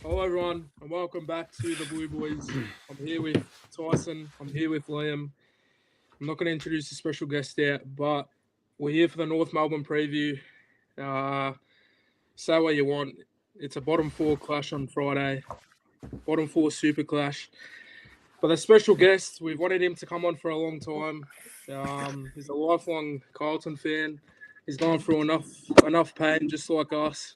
Hello, everyone, and welcome back to the Blue Boys. I'm here with Tyson. I'm here with Liam. I'm not going to introduce a special guest yet, but we're here for the North Melbourne preview. Uh, say what you want. It's a bottom four clash on Friday, bottom four super clash. But the special guest, we've wanted him to come on for a long time. He's a lifelong Carlton fan. He's gone through enough pain, just like us.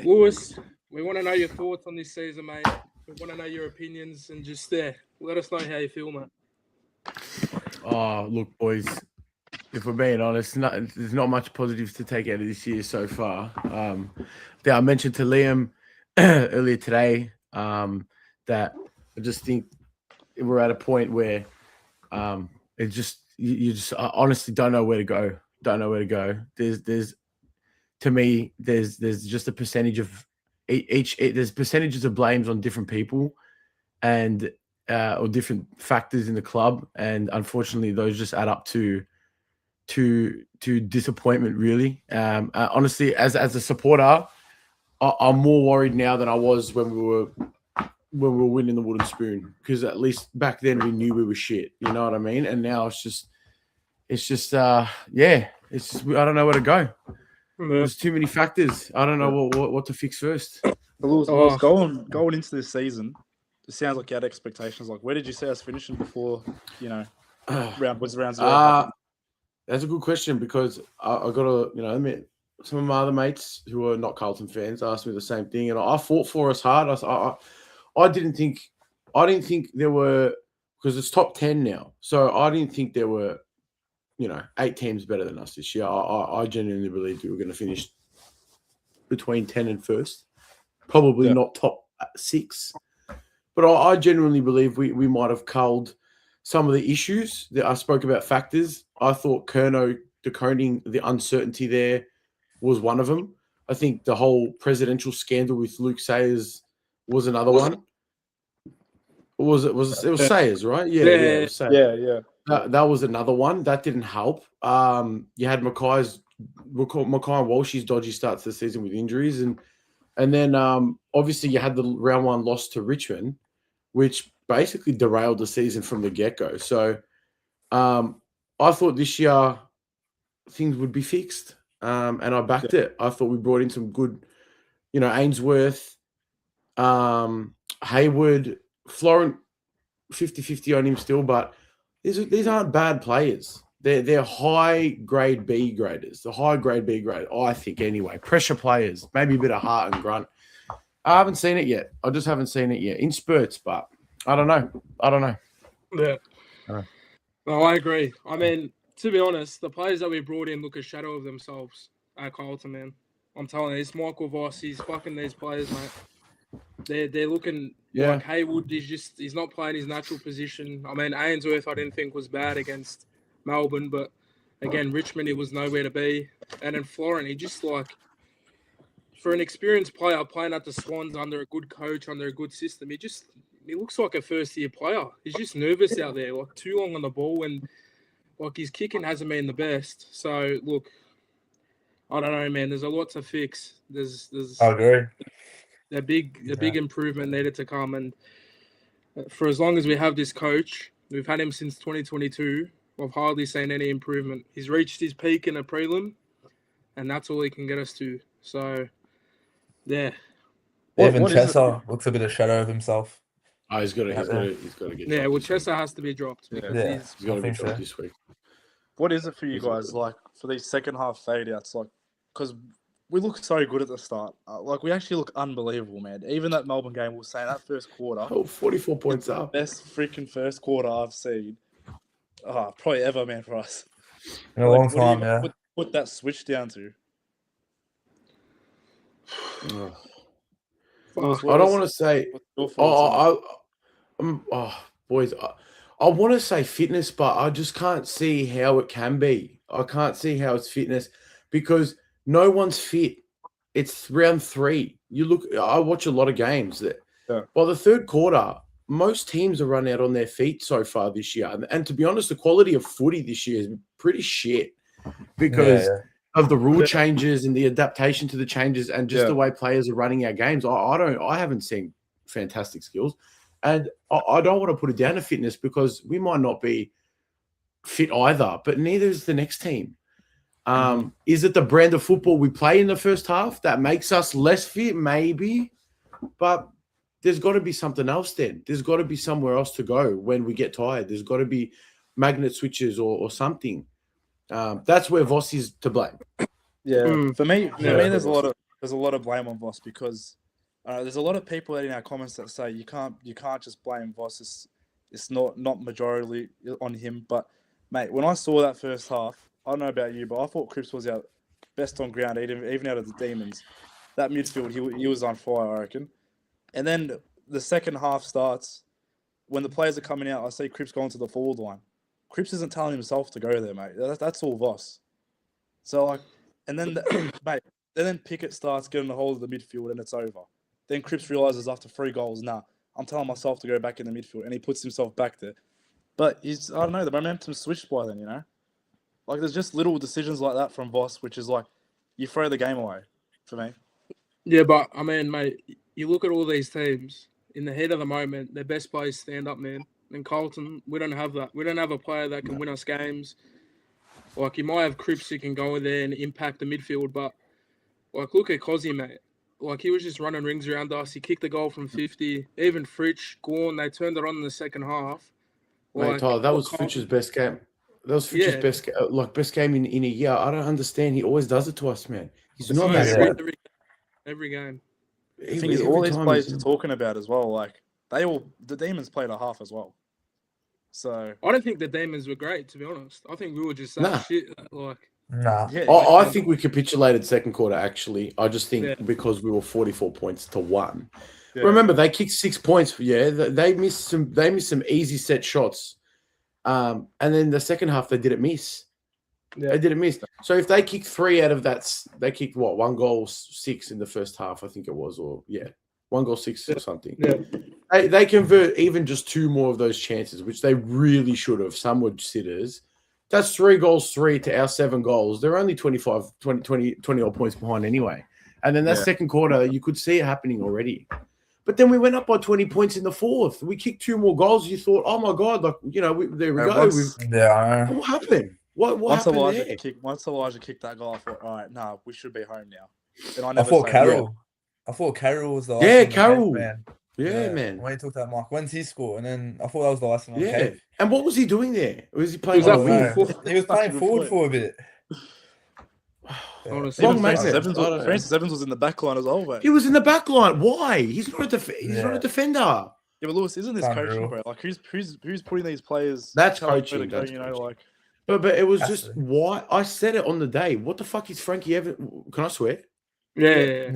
Lewis, we want to know your thoughts on this season, mate. We want to know your opinions and just let us know how you feel, mate. Oh, look, boys, if we're being honest, there's not much positives to take out of this year so far. I mentioned to Liam earlier today that I just think we're at a point where it just you just honestly don't know where to go. Don't know where to go. There's to me there's just a percentage of there's percentages of blames on different people and or different factors in the club, and unfortunately those just add up to disappointment, really. Honestly, as a supporter, I'm more worried now than I was when we were winning the wooden spoon, because at least back then we knew we were shit. You know what I mean? And now it's just I don't know where to go. There's too many factors. I don't know what to fix first. Lewis, going into this season, it sounds like you had expectations. Like, where did you see us finishing before, round zero? That's a good question, because I got to, admit, some of my other mates who are not Carlton fans asked me the same thing, and I fought for us hard. I didn't think there were, because it's top 10 now, so I didn't think there were, 8 teams better than us this year. I genuinely believed we were going to finish between 10 and first, probably not top 6, but I genuinely believe we might have culled some of the issues that I spoke about. Factors. I thought Curnow decoding the uncertainty there was one of them. I think the whole presidential scandal with Luke Sayers was another one. It was Sayers, right? Yeah, it was Sayers. Yeah. That was another one that didn't help. You had Mackay and Walsh's dodgy starts to the season with injuries, and then obviously you had the round 1 loss to Richmond, which basically derailed the season from the get-go. So I thought this year things would be fixed, and I backed it. I thought we brought in some good, Ainsworth, Hayward, Florent, 50-50 on him still, but these aren't bad players. They're high-grade B graders. The high-grade B grade, I think, anyway. Pressure players, maybe a bit of heart and grunt. I haven't seen it yet. I just haven't seen it yet. In spurts, but I don't know. Yeah. No, I agree. I mean, to be honest, the players that we brought in look a shadow of themselves at Carlton, man. I'm telling you, it's Michael Voss. He's fucking these players, mate. They're looking like Hayward. He's not playing his natural position. I mean, Ainsworth I didn't think was bad against Melbourne, but again, Richmond, he was nowhere to be. And then Florent, he just for an experienced player playing at the Swans under a good coach, under a good system, he looks like a first-year player. He's just nervous out there, like too long on the ball, and like his kicking hasn't been the best. So look, I don't know, man. There's a lot to fix. I agree. A big improvement needed to come, and for as long as we have this coach, we've had him since 2022. I've hardly seen any improvement. He's reached his peak in a prelim, and that's all he can get us to. So, yeah. Even Chesser looks a bit of shadow of himself. Oh, he's got to get. Yeah, well, Chesser has to be dropped. He's got to be dropped this week. What is it for you guys, like, for these second half fade-outs? Like, because we look so good at the start. We actually look unbelievable, man. Even that Melbourne game, we were saying that first quarter. 44 points up. Best freaking first quarter I've seen. Probably ever, man, for us. In a long time, yeah. Put that switch down to. I don't want to say. Boys, I want to say fitness, but I just can't see how it can be. I can't see how it's fitness, because no one's fit. It's round 3. I watch a lot of games that by the third quarter, most teams are run out on their feet so far this year. And to be honest, the quality of footy this year is pretty shit, because of the rule changes and the adaptation to the changes and just the way players are running our games. I haven't seen fantastic skills, and I don't want to put it down to fitness because we might not be fit either, but neither is the next team. Is it the brand of football we play in the first half that makes us less fit? Maybe, but there's got to be something else then. There's got to be somewhere else to go when we get tired. There's got to be magnet switches or something. That's where Voss is to blame. Yeah, for me, there's a lot of blame on Voss because there's a lot of people in our comments that say you can't just blame Voss. It's not majority on him. But mate, when I saw that first half, I don't know about you, but I thought Cripps was our best on ground, even out of the Demons. That midfield, he was on fire, I reckon. And then the second half starts. When the players are coming out, I see Cripps going to the forward line. Cripps isn't telling himself to go there, mate. That's all Voss. So, like, and then, mate, then Pickett starts getting a hold of the midfield and it's over. Then Cripps realises after 3 goals, I'm telling myself to go back in the midfield. And he puts himself back there. But I don't know, the momentum switched by then, you know? Like, there's just little decisions like that from Voss, which is like, you throw the game away for me. Yeah, but, I mean, mate, you look at all these teams, in the heat of the moment, their best players stand up, man. And Carlton, we don't have that. We don't have a player that can win us games. Like, you might have Cripps who can go in there and impact the midfield, but, like, look at Cozzy, mate. Like, he was just running rings around us. He kicked the goal from 50. Even Fritsch, Gorn, they turned it on in the second half. Like, mate, Tyler, that was Fritsch's best game. That was Fritsch's best game in a year. I don't understand. He always does it to us, man. He's not that good. Every game. The thing is, all these players you're talking about as well, like, the Demons played a half as well. So I don't think the Demons were great, to be honest. I think we were just shit. Like, I think we capitulated second quarter. Actually, I just think because we were 44 points to 1. Yeah. Remember, they kicked 6 points. Yeah, they missed some easy set shots, and then the second half they didn't miss. Yeah. They didn't miss. So if they kicked 3 out of that, they kicked 1 goal 6 in the first half, I think it was, 1 goal 6 or something. Yeah. They convert even just 2 more of those chances, which they really should have. Some were sitters. That's 3 goals, 3 to our 7 goals. They're only 20 odd points behind anyway. And then that second quarter, you could see it happening already. But then we went up by 20 points in the fourth. We kicked 2 more goals. You thought, oh my God, like, there we go. What happened? What happened there? Once Elijah kicked that goal, I thought, all right, we should be home now. And I thought Carroll. I thought Carroll was the last one. Carroll. Man. Yeah, man. When he took that mark, when's he score? And then I thought that was the last one. Yeah. And what was he doing there? Was he playing? He was playing forward for a bit. Francis Evans was in the back line as well, mate. He was in the back line. Why? He's not a defender. Yeah, but Lewis, isn't this coaching, bro? Like, who's putting these players? That's coaching. That's coaching. Like. But it was just why I said it on the day. What the fuck is Frankie Evans? Can I swear? Yeah.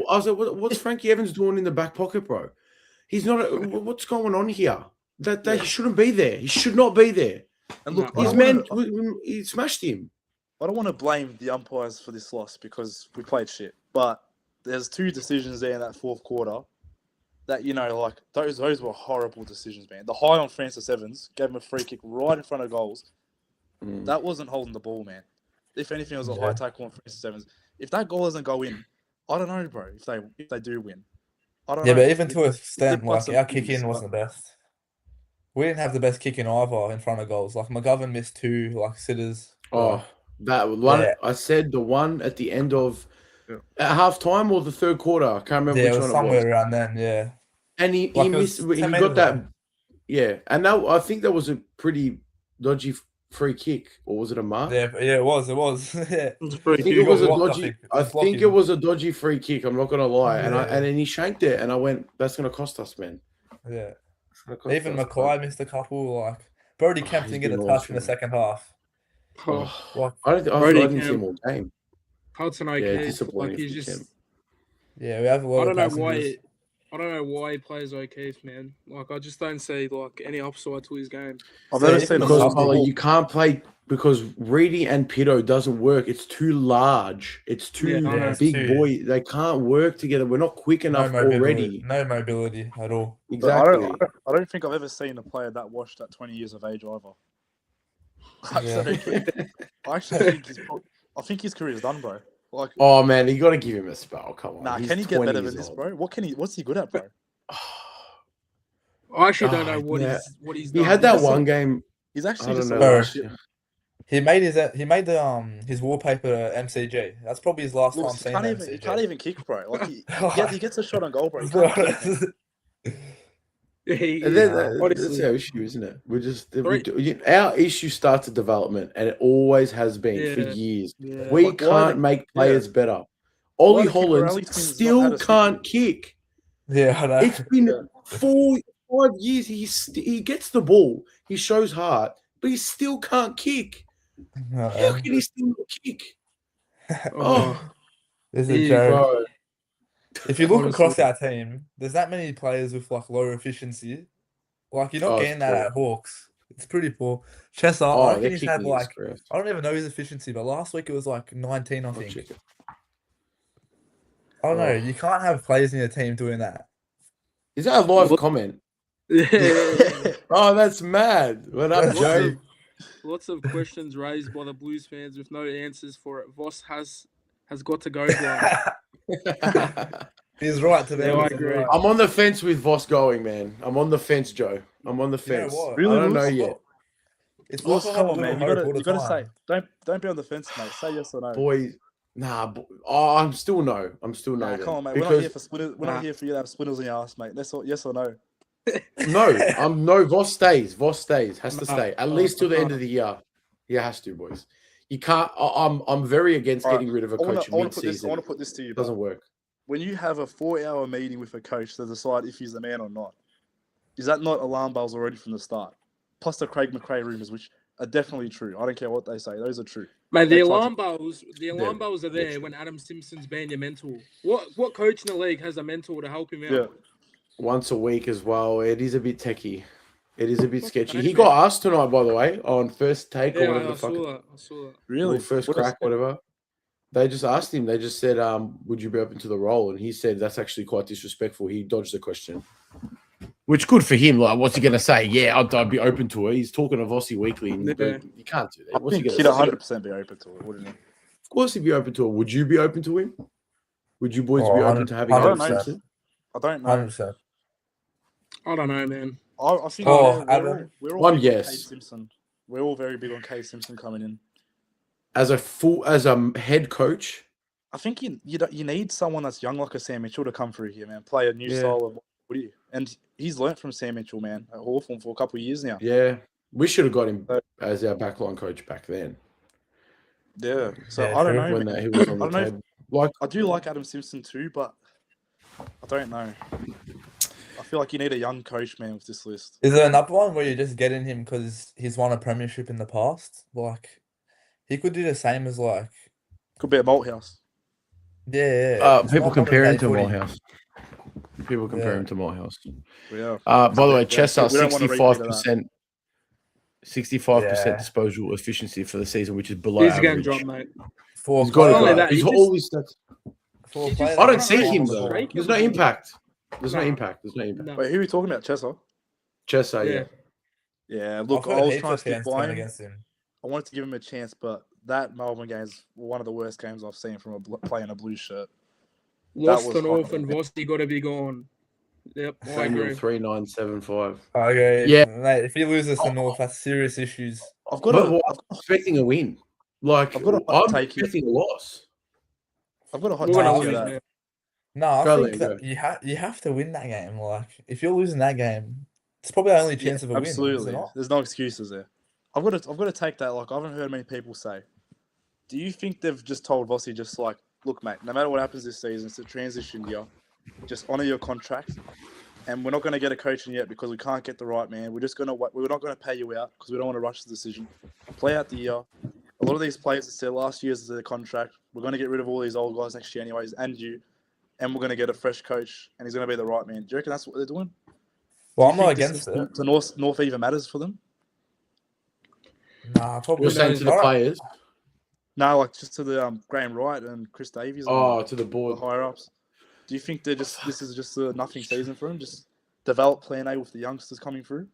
I was like, what's Frankie Evans doing in the back pocket, bro? He's not. What's going on here? That he shouldn't be there. He should not be there. And look, he smashed him. I don't want to blame the umpires for this loss because we played shit. But there's 2 decisions there in that fourth quarter that, like, those were horrible decisions, man. The high on Francis Evans gave him a free kick right in front of goals. That wasn't holding the ball, man. If anything, it was a high tackle on Francis Evans. If that goal doesn't go in, I don't know, bro. If they do win, I don't know. But even to a extent, like, our kick-in wasn't the best. We didn't have the best kick-in either in front of goals. Like, McGovern missed 2, like, sitters. That one, I said the one at the end of at halftime or the third quarter. I can't remember which one it was. Somewhere around then, And he missed. He got that. Yeah, and I think that was a pretty dodgy free kick, or was it a mark? Yeah, it was. Yeah. I think it was a dodgy free kick. I'm not gonna lie, and then he shanked it, and I went, "That's gonna cost us, man." Yeah. Even Mackay missed a couple. Like, Brody Kemp didn't get a touch in the second half. I didn't see him all game. Carlton like he's just. Yeah, we have a lot. I don't know why he plays O'Keefe, man. Like, I just don't see like any upside to his game. I've never seen you can't play because Reedy and Pito doesn't work. It's too large. It's too big boy. They can't work together. We're not quick enough already. No mobility at all. Exactly. I don't think I've ever seen a player that washed at 20 years of age either. I actually think I think his career's done, bro. Like, Oh man, you got to give him a spell. Come on. nah, He's can he get 20 better years than this, old. bro? What's he good at, bro? I actually don't know yeah. what he's He done. had that He's one game. He's I actually don't just know. a Bro, Last year. he made his wallpaper to MCG. That's probably his last time looks. seeing He MCG. can't even kick, bro. Like he gets a shot on goal, bro. He Bro, can't kick, man. And then, that's honestly. our issue, isn't it? We're just Three- our issue starts at development, and it always has been for Yeah. years. Yeah. We Like, why can't the- make players better. Ollie the Kick Rally Hollands twins not still had a can't kick. yeah, I know. It's been Yeah. 4-5 years. He gets the ball. He shows heart, but he still can't kick. How can he still not kick? Oh, This is a Yeah, joke. bro. If you look Honestly. across our team, there's that many players with like low efficiency. Like you're not Oh, getting that it's at Hawks. It's pretty poor. Chester, Oh, I their reckon he's had kicking is like correct. I don't even know his efficiency, but last week it was like 19, I I'll think. check it. I don't know. Oh. You can't have players in your team doing that. Is that a live comment? Yeah. Oh, that's mad. What up, That's Joe? Lots of questions raised by the Blues fans with no answers for it. Voss has got to go blind. He's right to be Yeah, I honest, he's agree. right. I'm on the fence with Voss going, man. I'm on the fence, Joe. I'm on the You know fence. what? Really, I don't know Lewis? yet. It's Lewis, like come I on, live man. with You hope gotta all the you gotta time. say don't be on the fence, mate. Say yes or no. Boys, I'm still no. I'm still no. Nah, then. come on, mate. We're not here Because for splinters. We're not here for you to have splinters in your ass, mate. That's all. Yes or no. no. Voss stays. Voss stays. Has to Nah, stay at least till the end of the year. He has to, boys. You can't. I'm very against All right, getting rid of a I wanna coach put this. I mid-season. want to put this to you. It Bro. doesn't work. When you have a 4-hour meeting with a coach to decide if he's the man or not, is that not alarm bells already from the start? Plus the Craig McRae rumors, which are definitely true. I don't care what they say; those are true. Mate, the They tried alarm bells are they're there true. when Adam Simpson's been your mentor. What coach in the league has a mentor to help him out? Yeah. Once a week as well. It is a bit techie. It is a bit sketchy. Okay, He man. got asked tonight, by the way, on first take or Yeah, whatever I the fuck. saw that. I saw that. Really? Or first What is- crack, whatever. They just asked him. They just said, "Would you be open to the role?" And he said, "That's actually quite disrespectful." He dodged the question, which good for him. Like, what's he going to say? Yeah, I'd be open to it. He's talking to Vossi weekly, and Yeah. you can't do I that. What's he think going he'd to say? 100% be open to it, wouldn't he? Of course, he'd be open to it. Would you be open to him? Would you boys be open to having I don't Adam know. Simpson? I don't know. 100%. I don't know, man. I think Oh, we're all One big on yes. Kate Simpson. We're all very big on Kate Simpson coming in. As a head coach, I think you need someone that's young like a Sam Mitchell to come through here, man. Play a new Yeah. style of footy, and he's learnt from Sam Mitchell, man, at Hawthorn for a couple of years now. yeah, we should have got him as our backline coach back then. Yeah. So Yeah, I don't true. know. When man. he was on the I don't know if- table. Like, I do like Adam Simpson too, but I don't know. I feel like you need a young coach, man, with this list. Is there another one where you're just getting him because he's won a premiership in the past? Like, he could do the same as like, Could be a Malthouse. yeah. it's people not compare him modern-day to footy. Morehouse. People compare Yeah. him to Morehouse. Yeah. By the way, Yeah, Chester we don't want to repeat of that. 65% Yeah. disposal efficiency for the season, which is below He's getting average. dropped, mate. For He's got Not only to that, go. He's he got just- all these stats. for a He player just- I that don't see can't him run the though. ball. There's no impact. There's no Nah. impact. There's no impact. No. Wait, who are we talking about? Chessa? Chester, yeah. Yeah. Yeah, I've look, heard I was heaps trying to of stick fans by turn him. against him. I wanted to give him a chance, but that Melbourne game is one of the worst games I've seen from a player in a blue shirt. Lost was the North fucking- and Vossi got to be gone. Yep, I Samuel agree. 3975. Okay, Yeah. mate. If he loses to North, that's serious issues. I've got But a, I'm expecting a win. Like, I've got a hot I'm take here. expecting a loss. I've got a hot We're take gonna Nah, here lose, that man. No, I Go, think Liam, that go. you have to win that game. Like, if you're losing that game, it's probably the only chance of a win. Is absolutely. it not? There's no excuses there. I've got to take that. Like, I haven't heard many people say. Do you think they've just told Vossi just like, look, mate, no matter what happens this season, it's a transition year. Just honour your contract, and we're not going to get a coach in yet because we can't get the right man. We're just going to we're not going to pay you out because we don't want to rush the decision. Play out the year. A lot of these players, it's their last years of their contract. We're going to get rid of all these old guys next year, anyways, and you, and we're going to get a fresh coach, and he's going to be the right man. Do you reckon that's what they're doing? Well, Do I'm you not think against this it. to North even matters for them? Nah, probably You're saying to the not. players? No, like just to the Graham Wright and Chris Davies and Oh, to the the board. higher ups. Do you think this is just a nothing season for them? Just develop plan A with the youngsters coming through?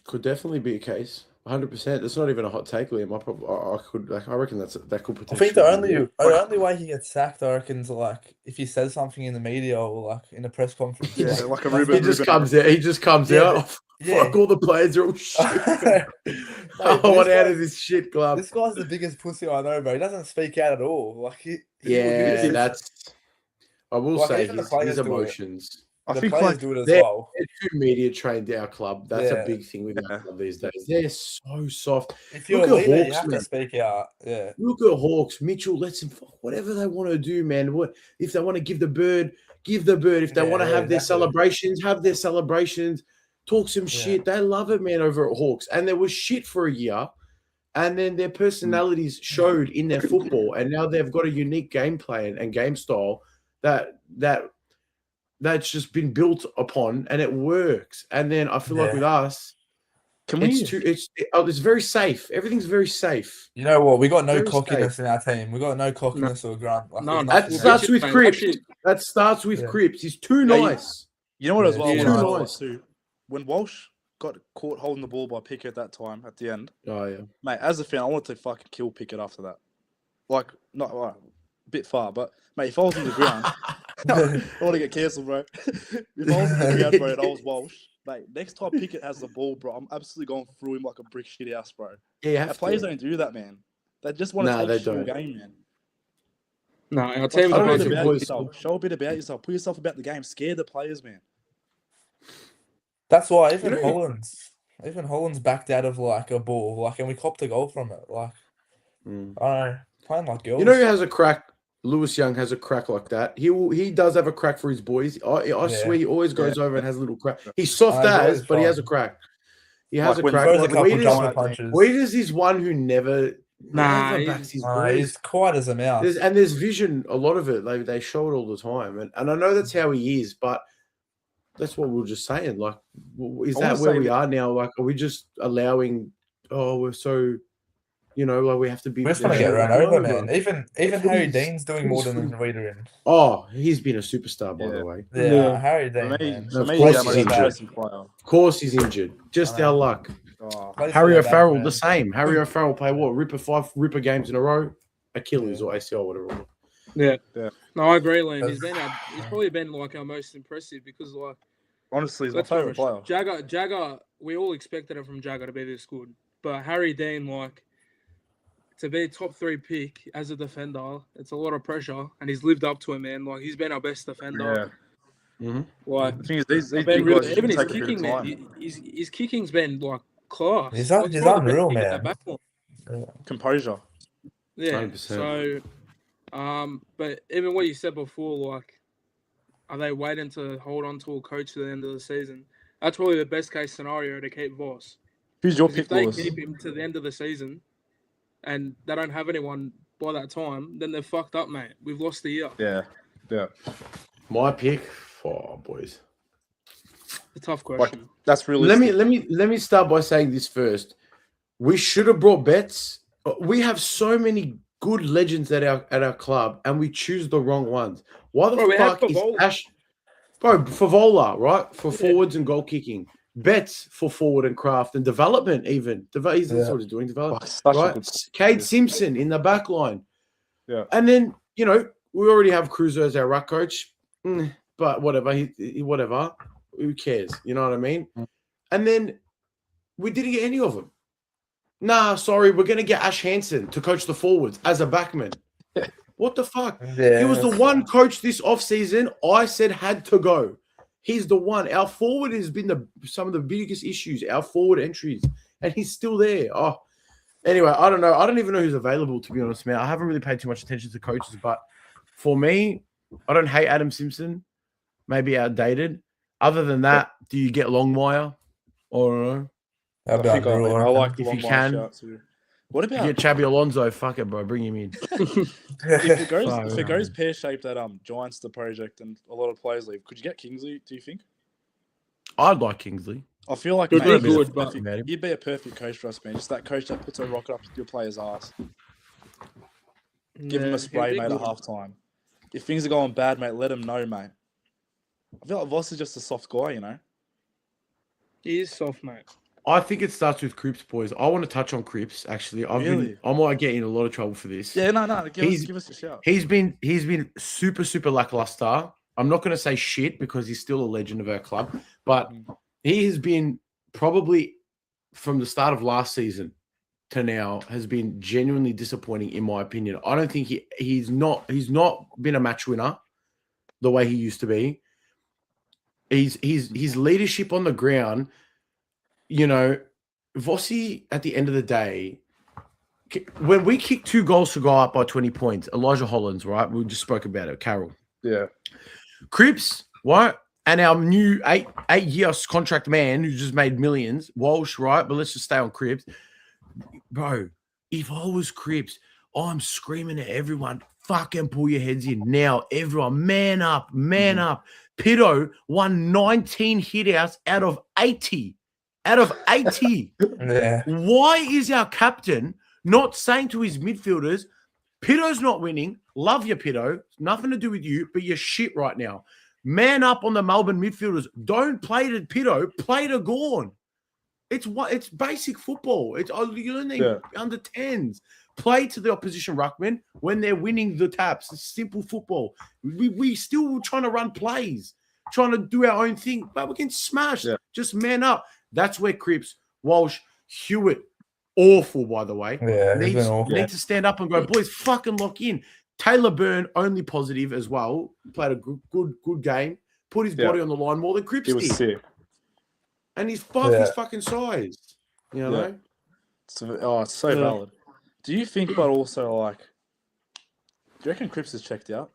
Could definitely be a case. 100%. It's not even a hot take, Liam. I reckon that could I potentially. think the only way he gets sacked, I reckon, is like if he says something in the media or like in a press conference. Yeah, like a that's Ruben. He just comes out. He just comes Yeah, out. Fuck, all the players are all shit. I Mate, want this out guy- of this shit club. This guy's the biggest pussy I know, bro. He doesn't speak out at all. Like Yeah, he'll- that's. I will Like, say even the his players do it. emotions. I the think players like do it as they're- well. They're too media trained to our club. That's Yeah. a big thing with Yeah. our club these days. They're so soft. If you're Look a at leader, you Hawks, have man. to speak out. Yeah. Look at Hawks. Mitchell lets them fuck whatever they want to do, man. What if they want to give the bird? Give the bird. If they want to have their exactly. celebrations, have their celebrations. Talk some shit. They love it, man, over at Hawks. And there was shit for a year. And then their personalities showed in their football. And now they've got a unique game plan and game style that's just been built upon, and it works. And then I feel like with us, it's very safe. Everything's very safe. You know what? We got no Very cockiness in our team. We got no cockiness or grunt. Like, No, there's That nothing there. starts with mate. Cripps. Watch it. That starts with Yeah. Cripps. He's too Yeah, nice. You know what as well? Yeah, I wanna too highlight nice. too, when Walsh got caught holding the ball by Pickett that time at the end, Oh yeah. mate. As a fan, I wanted to fucking kill Pickett after that. Like, not a bit far, but mate, if I was in the ground, I want to get cancelled, bro. If I was in the ground, bro, and I was Walsh, mate, next time Pickett has the ball, bro, I'm absolutely going through him like a brick shit house, bro. Yeah, you Our have players to. don't do that, man. They just want to No, they take shit all don't. game, man. No, our Like, team's I don't show, a know bit if it about was- yourself. Show a bit about yourself. Put yourself about the game. Scare the players, man. That's why even You know- Holland's backed out of like a ball, like, and we copped a goal from it. Like, Mm. I don't know, playing like girls. You know who has a crack? Lewis Young has a crack like that. He does have a crack for his boys. I swear he always goes over and has a little crack. He's soft He's as, always but he has a fine. crack. He has Like a when crack. Throws a Like, couple Weeders, jumper punches. Weeders is one who never Nah, backs his He's boys. quiet as a mouse. There's vision. A lot of it, they show it all the time, and I know that's how he is. But that's what we were just saying. Like, is I that wanna where say we that- are now? Like, are we just allowing? Oh, we're so, like we have to be. We're just gonna get run over, man. Even That's what Harry he's- Dean's doing more than Weeder in. Oh, he's been a superstar, by Yeah. the way. Yeah, Yeah. Harry For Dean, me, man. for Of me, course he's our he's most injured. interesting player. Of course, he's injured. Just I know. our luck. Oh, Plays Harry for the O'Farrell, man. the same. Harry O'Farrell play what? Ripper games in a row, Achilles or ACL, whatever. it was. Yeah. Yeah. No, I agree, Liam. He's That's- probably been like our most impressive because like honestly, he's my let's be favorite player. honest, Jagger, we all expected it from Jagger to be this good, but Harry Dean, like, to be a top 3 pick as a defender, it's a lot of pressure, and he's lived up to it, man. Like, he's been our best defender. Yeah. Like, The thing is, these I've big been guys really, even his take a bit kicking, of man. time. His kicking's been like class. He's Like, he's probably the unreal, best kick in that man. back line. Composure. Yeah. 100%. So, but even what you said before, like, are they waiting to hold on to a coach to the end of the season? That's probably the best case scenario to keep Voss. Who's your 'Cause pick, if they Lewis? keep him to the end of the season and they don't have anyone by that time, then they're fucked up, mate. We've lost the year. Yeah. Yeah. My pick, boys. It's a tough question. That's realistic. Let me start by saying this first. We should have brought Betts. We have so many good legends at our club, and we choose the wrong ones. Why the Bro, we have fuck is Favola. Ash? Bro, Favola, right? For Yeah. forwards and goal kicking. Betts for forward and craft and development, even. That's Yeah. what he's doing, development. Oh, such a Right? good- Cade Simpson in the back line. Yeah. And then, we already have Cruiser as our ruck coach. But whatever. Whatever. Who cares? You know what I mean? And then we didn't get any of them. Nah, sorry, we're going to get Ash Hansen to coach the forwards as a backman. What the fuck? Yeah, He was the one coach this offseason I said had to go. He's the one. Our forward has been some of the biggest issues, our forward entries, and he's still there. Oh, anyway, I don't know. I don't even know who's available, to be honest, man. I haven't really paid too much attention to coaches, but for me, I don't hate Adam Simpson. Maybe outdated. Other than that, do you get Longmire? I don't know. That'd be I think unreal, I like the If you long can. shout too. What You about get Chabi Alonso, fuck it, bro. Bring him in. if it Fuck, goes pear shaped at Giants the project and a lot of players leave? Could you get Kingsley? Do you think? I'd like Kingsley. I feel like Good, mate, good, he's a good, but- perfect- you'd be a perfect coach for us, man. Just that coach that puts a rocket up your player's ass. Give him Yeah, a spray, he'll be mate, at good. halftime. If things are going bad, mate, let him know, mate. I feel like Voss is just a soft guy, you know. He is soft, mate. I think it starts with Cripps, boys. I want to touch on Cripps. Actually, I might get in a lot of trouble for this. Yeah, no. Give us a shout. He's been super lackluster. I'm not going to say shit because he's still a legend of our club, but he has been probably from the start of last season to now has been genuinely disappointing in my opinion. I don't think he's not been a match winner the way he used to be. His leadership on the ground, you know, Vossi at the end of the day, when we kick 2 goals to go up by 20 points, Elijah Hollins, right? We just spoke about it, Carroll. Yeah. Cripps, what? And our new eight-year contract man who just made millions, Walsh, right? But let's just stay on Cripps. Bro, if I was Cripps, I'm screaming at everyone, fucking pull your heads in now. Everyone, man up, man up. Pito won 19 hitouts out of 80. Out of 80. Yeah. Why is our captain not saying to his midfielders, Pito's not winning. Love you, Pito. Nothing to do with you, but you're shit right now. Man up on the Melbourne midfielders. Don't play to Pito. Play to Gawn. It's basic football. You learn under 10s. Play to the opposition ruckman when they're winning the taps. It's simple football. We still trying to run plays, trying to do our own thing, but we're getting smashed. Yeah. Just man up. That's where Cripps, Walsh, Hewitt, awful, by the way. Yeah, need to stand up and go, boys, fucking lock in. Taylor Byrne, only positive as well. Played a good game. Put his body on the line more than Cripps did. He was sick. And he's his fucking size. You know? It's so valid. Do you think, but also, like, do you reckon Cripps is checked out?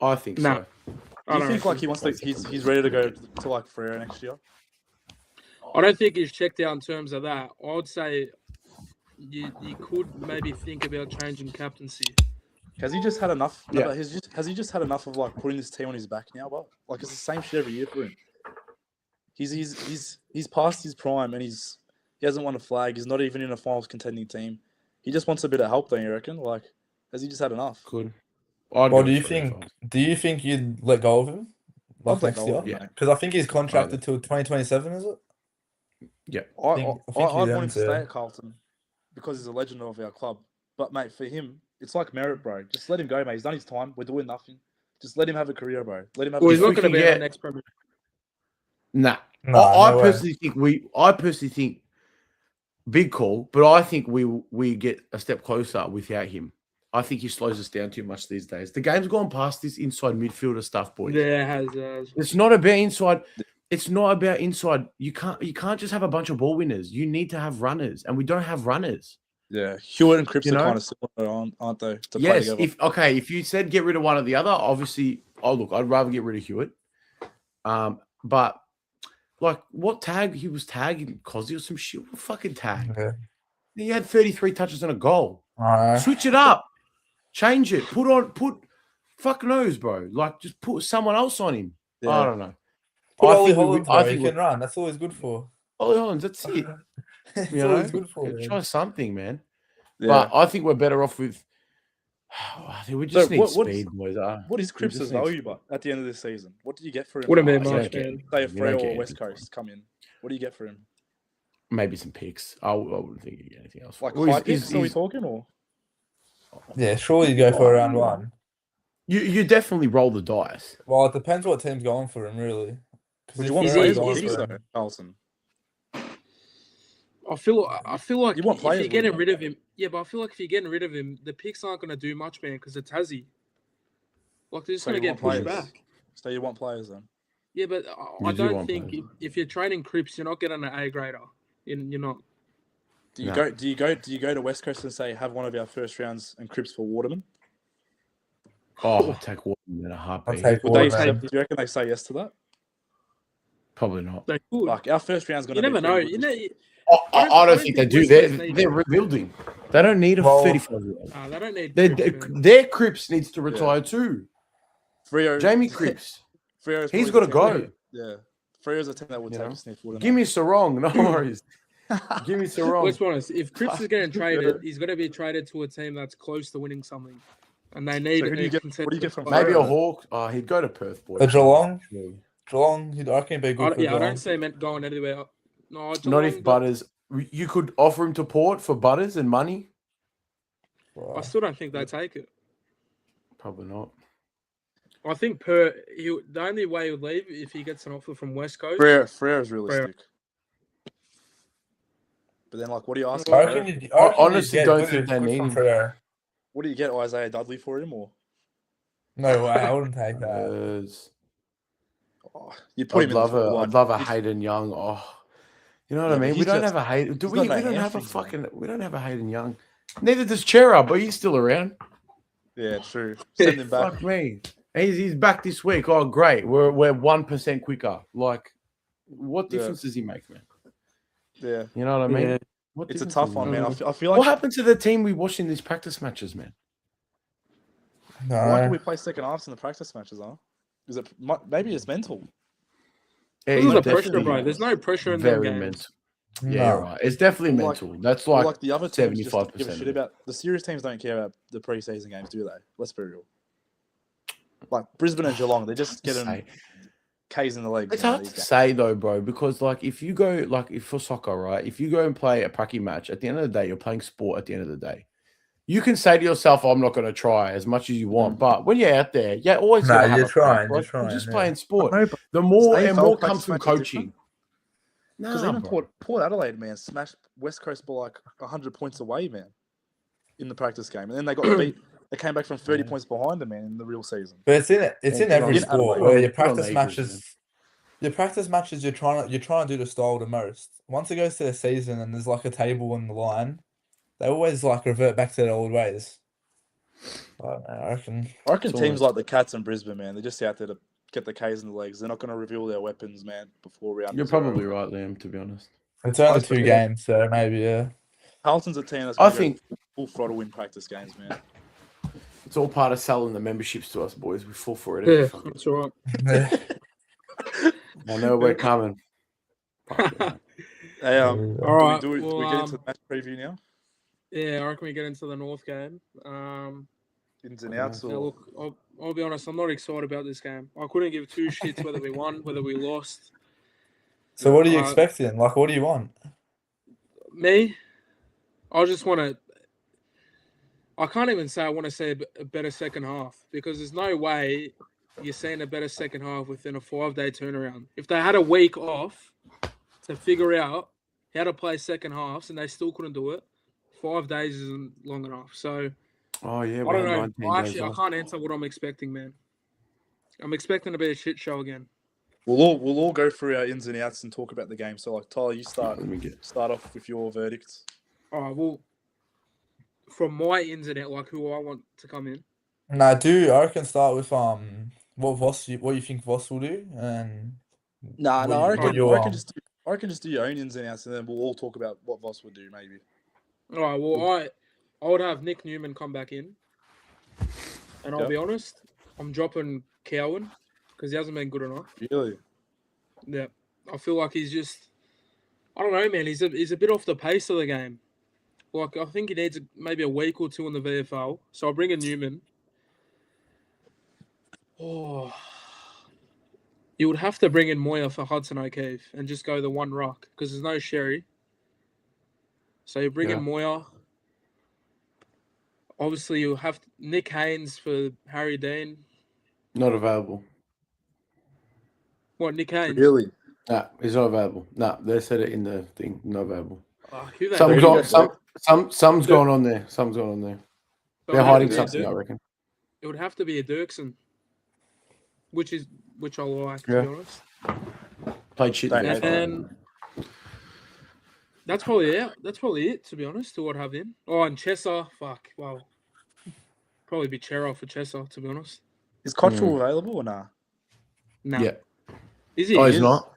I think so. Do you think, like, he wants to, he's ready to go to, like, Freo next year? I don't think he's checked out in terms of that. I would say you could maybe think about changing captaincy. Has he just had enough? No, but has he just had enough of like putting this team on his back now? But like it's the same shit every year for him. He's past his prime and he hasn't won a flag. He's not even in a finals contending team. He just wants a bit of help, don't you reckon? Like, has he just had enough? Good. Well, do you think you'd let go of him next year? Yeah, because I think he's contracted till 2027, is it? Yeah, I want him to stay at Carlton because he's a legend of our club. But mate, for him, it's like merit, bro. Just let him go, mate. He's done his time. We're doing nothing. Just let him have a career, bro. Let him have. Well, he's not going to be our next Premier. Nah. I personally think big call, but I think we get a step closer without him. I think he slows us down too much these days. The game's gone past this inside midfielder stuff, boys. Yeah, it has. It's not about inside. It's not about inside. You can't just have a bunch of ball winners. You need to have runners, and we don't have runners. Yeah, Hewitt and Cripps are kind of similar, aren't they? Yes. If you said get rid of one or the other, obviously, I'd rather get rid of Hewitt. But like, what tag he was tagging Cozzy or some shit? What fucking tag? Yeah. He had 33 touches and a goal. Switch it up, change it, fuck knows, bro. Like, just put someone else on him. Yeah. I don't know. Ollie Hollins, he can run. That's all he's good for. Ollie Hollins, that's it. You know, good for try something, man. Yeah. But I think we're better off with. I think we just need speed, boys. What is Cripps' value, but at the end of this season, what do you get for him? Wouldn't be much, man. Say a Freo or West Coast come in. What do you get for him? Maybe some picks. I wouldn't think you get anything else. Like high picks? Are we talking or? Yeah, surely you go for round one. You definitely roll the dice. Well, it depends what team's going for him, really. Would you want players or picks, though, Carlton? I feel like you want players, if you're getting rid of him, but I feel like if you're getting rid of him, the picks aren't going to do much, man, because it's Tassie. Like, they're just going to get pushed back. So you want players then? Yeah, but I don't think if you're trading Cripps, you're not getting an A grader. You're not. Do you go to West Coast and say have one of our first rounds and Cripps for Waterman? Oh, I'll take Waterman in a heartbeat. Do you reckon they say yes to that? Probably not. They could. Like, our first round's going to be. You never know. I don't think they do. They're rebuilding. They don't need a 35-year-old. They don't need. Their Cripps needs to retire too. Jamie Cripps. He's got to go. Yeah. Freo's a team that would take a sniff. Give me Sarong. No worries. Give me Sarong. Let's be honest. If Cripps is getting traded, he's going to be traded to a team that's close to winning something. And they need what do you get from maybe a Hawk? He'd go to Perth, boy. A Geelong? Geelong, I reckon he'd be good for Geelong. I don't see him going anywhere No, Not Geelong, if Butters. You could offer him to Port for Butters and money. I still don't think they take it. Probably not. I think the only way he would leave if he gets an offer from West Coast. Frere is realistic. But then, like, what do you ask? I honestly don't think they need him. Frere. What do you get, Isaiah Dudley, for him, or? No way, I wouldn't take that. You'd put him in the I'd love a Hayden Young. Oh, you know what I mean? We don't have a Hayden. Do we? We don't have a fucking. We don't have a Hayden Young. Neither does Chera, but he's still around. Yeah, true. Send him back. Fuck me. He's back this week. Oh, great. We're 1% quicker. Like, what difference does he make, man? Yeah. You know what I mean? Yeah. It's a tough one, man. I feel like. What happened to the team we watched in these practice matches, man? No. Why can we play second halves in the practice matches, huh? Is it maybe it's mental? Yeah, There's no pressure, bro. There's no pressure in them games. Mental. Yeah, you're right. It's definitely mental. That's like the other teams 75%. just give a shit about the serious teams. Don't care about the preseason games, do they? Let's be real. Like Brisbane and Geelong, they just get them K's in the legs. It's hard to say though, bro, because like if you go if for soccer, right? If you go and play a pracky match, at the end of the day, you're playing sport. At the end of the day, you can say to yourself, "I'm not going to try as much as you want," but when you're out there, always you're trying. You're just playing sport. The more comes from coaching. Because even Port Adelaide, man, smashed West Coast by like 100 points away, man, in the practice game, and then they got beat. They came back from 30 points behind them, man, in the real season. But it's in every sport where your practice matches. Man. Your practice matches, you're trying to do the style the most. Once it goes to the season and there's like a table on the line, they always like revert back to their old ways. I reckon teams like the Cats and Brisbane, man, they're just out there to get the K's in the legs. They're not going to reveal their weapons, man, before round. You're probably right, Liam. To be honest, it's only 2 games, so maybe Carlton's a team that's I think full throttle win practice games, man. It's all part of selling the memberships to us, boys. We fall for it. Yeah, that's all right. I know we're coming. Hey, all right. Do we get into the match preview now? Yeah, I reckon we get into the North game. Ins and outs. Yeah, look, I'll be honest. I'm not excited about this game. I couldn't give 2 shits whether we won, whether we lost. So what are you expecting? Like, what do you want? Me, I just want to. I can't even say I want to see a better second half because there's no way you're seeing a better second half within a 5-day turnaround. If they had a week off to figure out how to play second halves and they still couldn't do it, 5 days isn't long enough. So, I don't know. I can't answer what I'm expecting, man. I'm expecting to be a shit show again. We'll all go through our ins and outs and talk about the game. So, like, Tyler, you start off with your verdicts. All right, well, from my ins and outs, like who I want to come in. No, I can start with what you think Voss will do, and I reckon just do your own ins and outs, and then we'll all talk about what Voss would do, maybe. All right, well, I would have Nick Newman come back in, and I'll be honest, I'm dropping Cowan because he hasn't been good enough. Really? Yeah, I feel like he's just, I don't know, man. He's a bit off the pace of the game. Like, I think he needs maybe a week or 2 in the VFL. So I'll bring in Newman. Oh, you would have to bring in Moya for Hudson O'Keefe and just go the one ruck because there's no Sherry. So you bring in Moya. Obviously, you have Nick Haynes for Harry Dean. Not available. What, Nick Haynes? Really? Nah, he's not available. Nah, they said it in the thing. Not available. Some's going on there. Something's going on there. They're hiding something, I reckon. It would have to be a Dirksen, which I like, to be honest. Played shit. And that's probably it. That's probably it, to be honest, to what I have in. Oh, and Chesser, fuck. Well, probably be Chera for Chesser, to be honest. Is Cottrell available or nah? Nah. Yeah. Is he? Oh, he's not?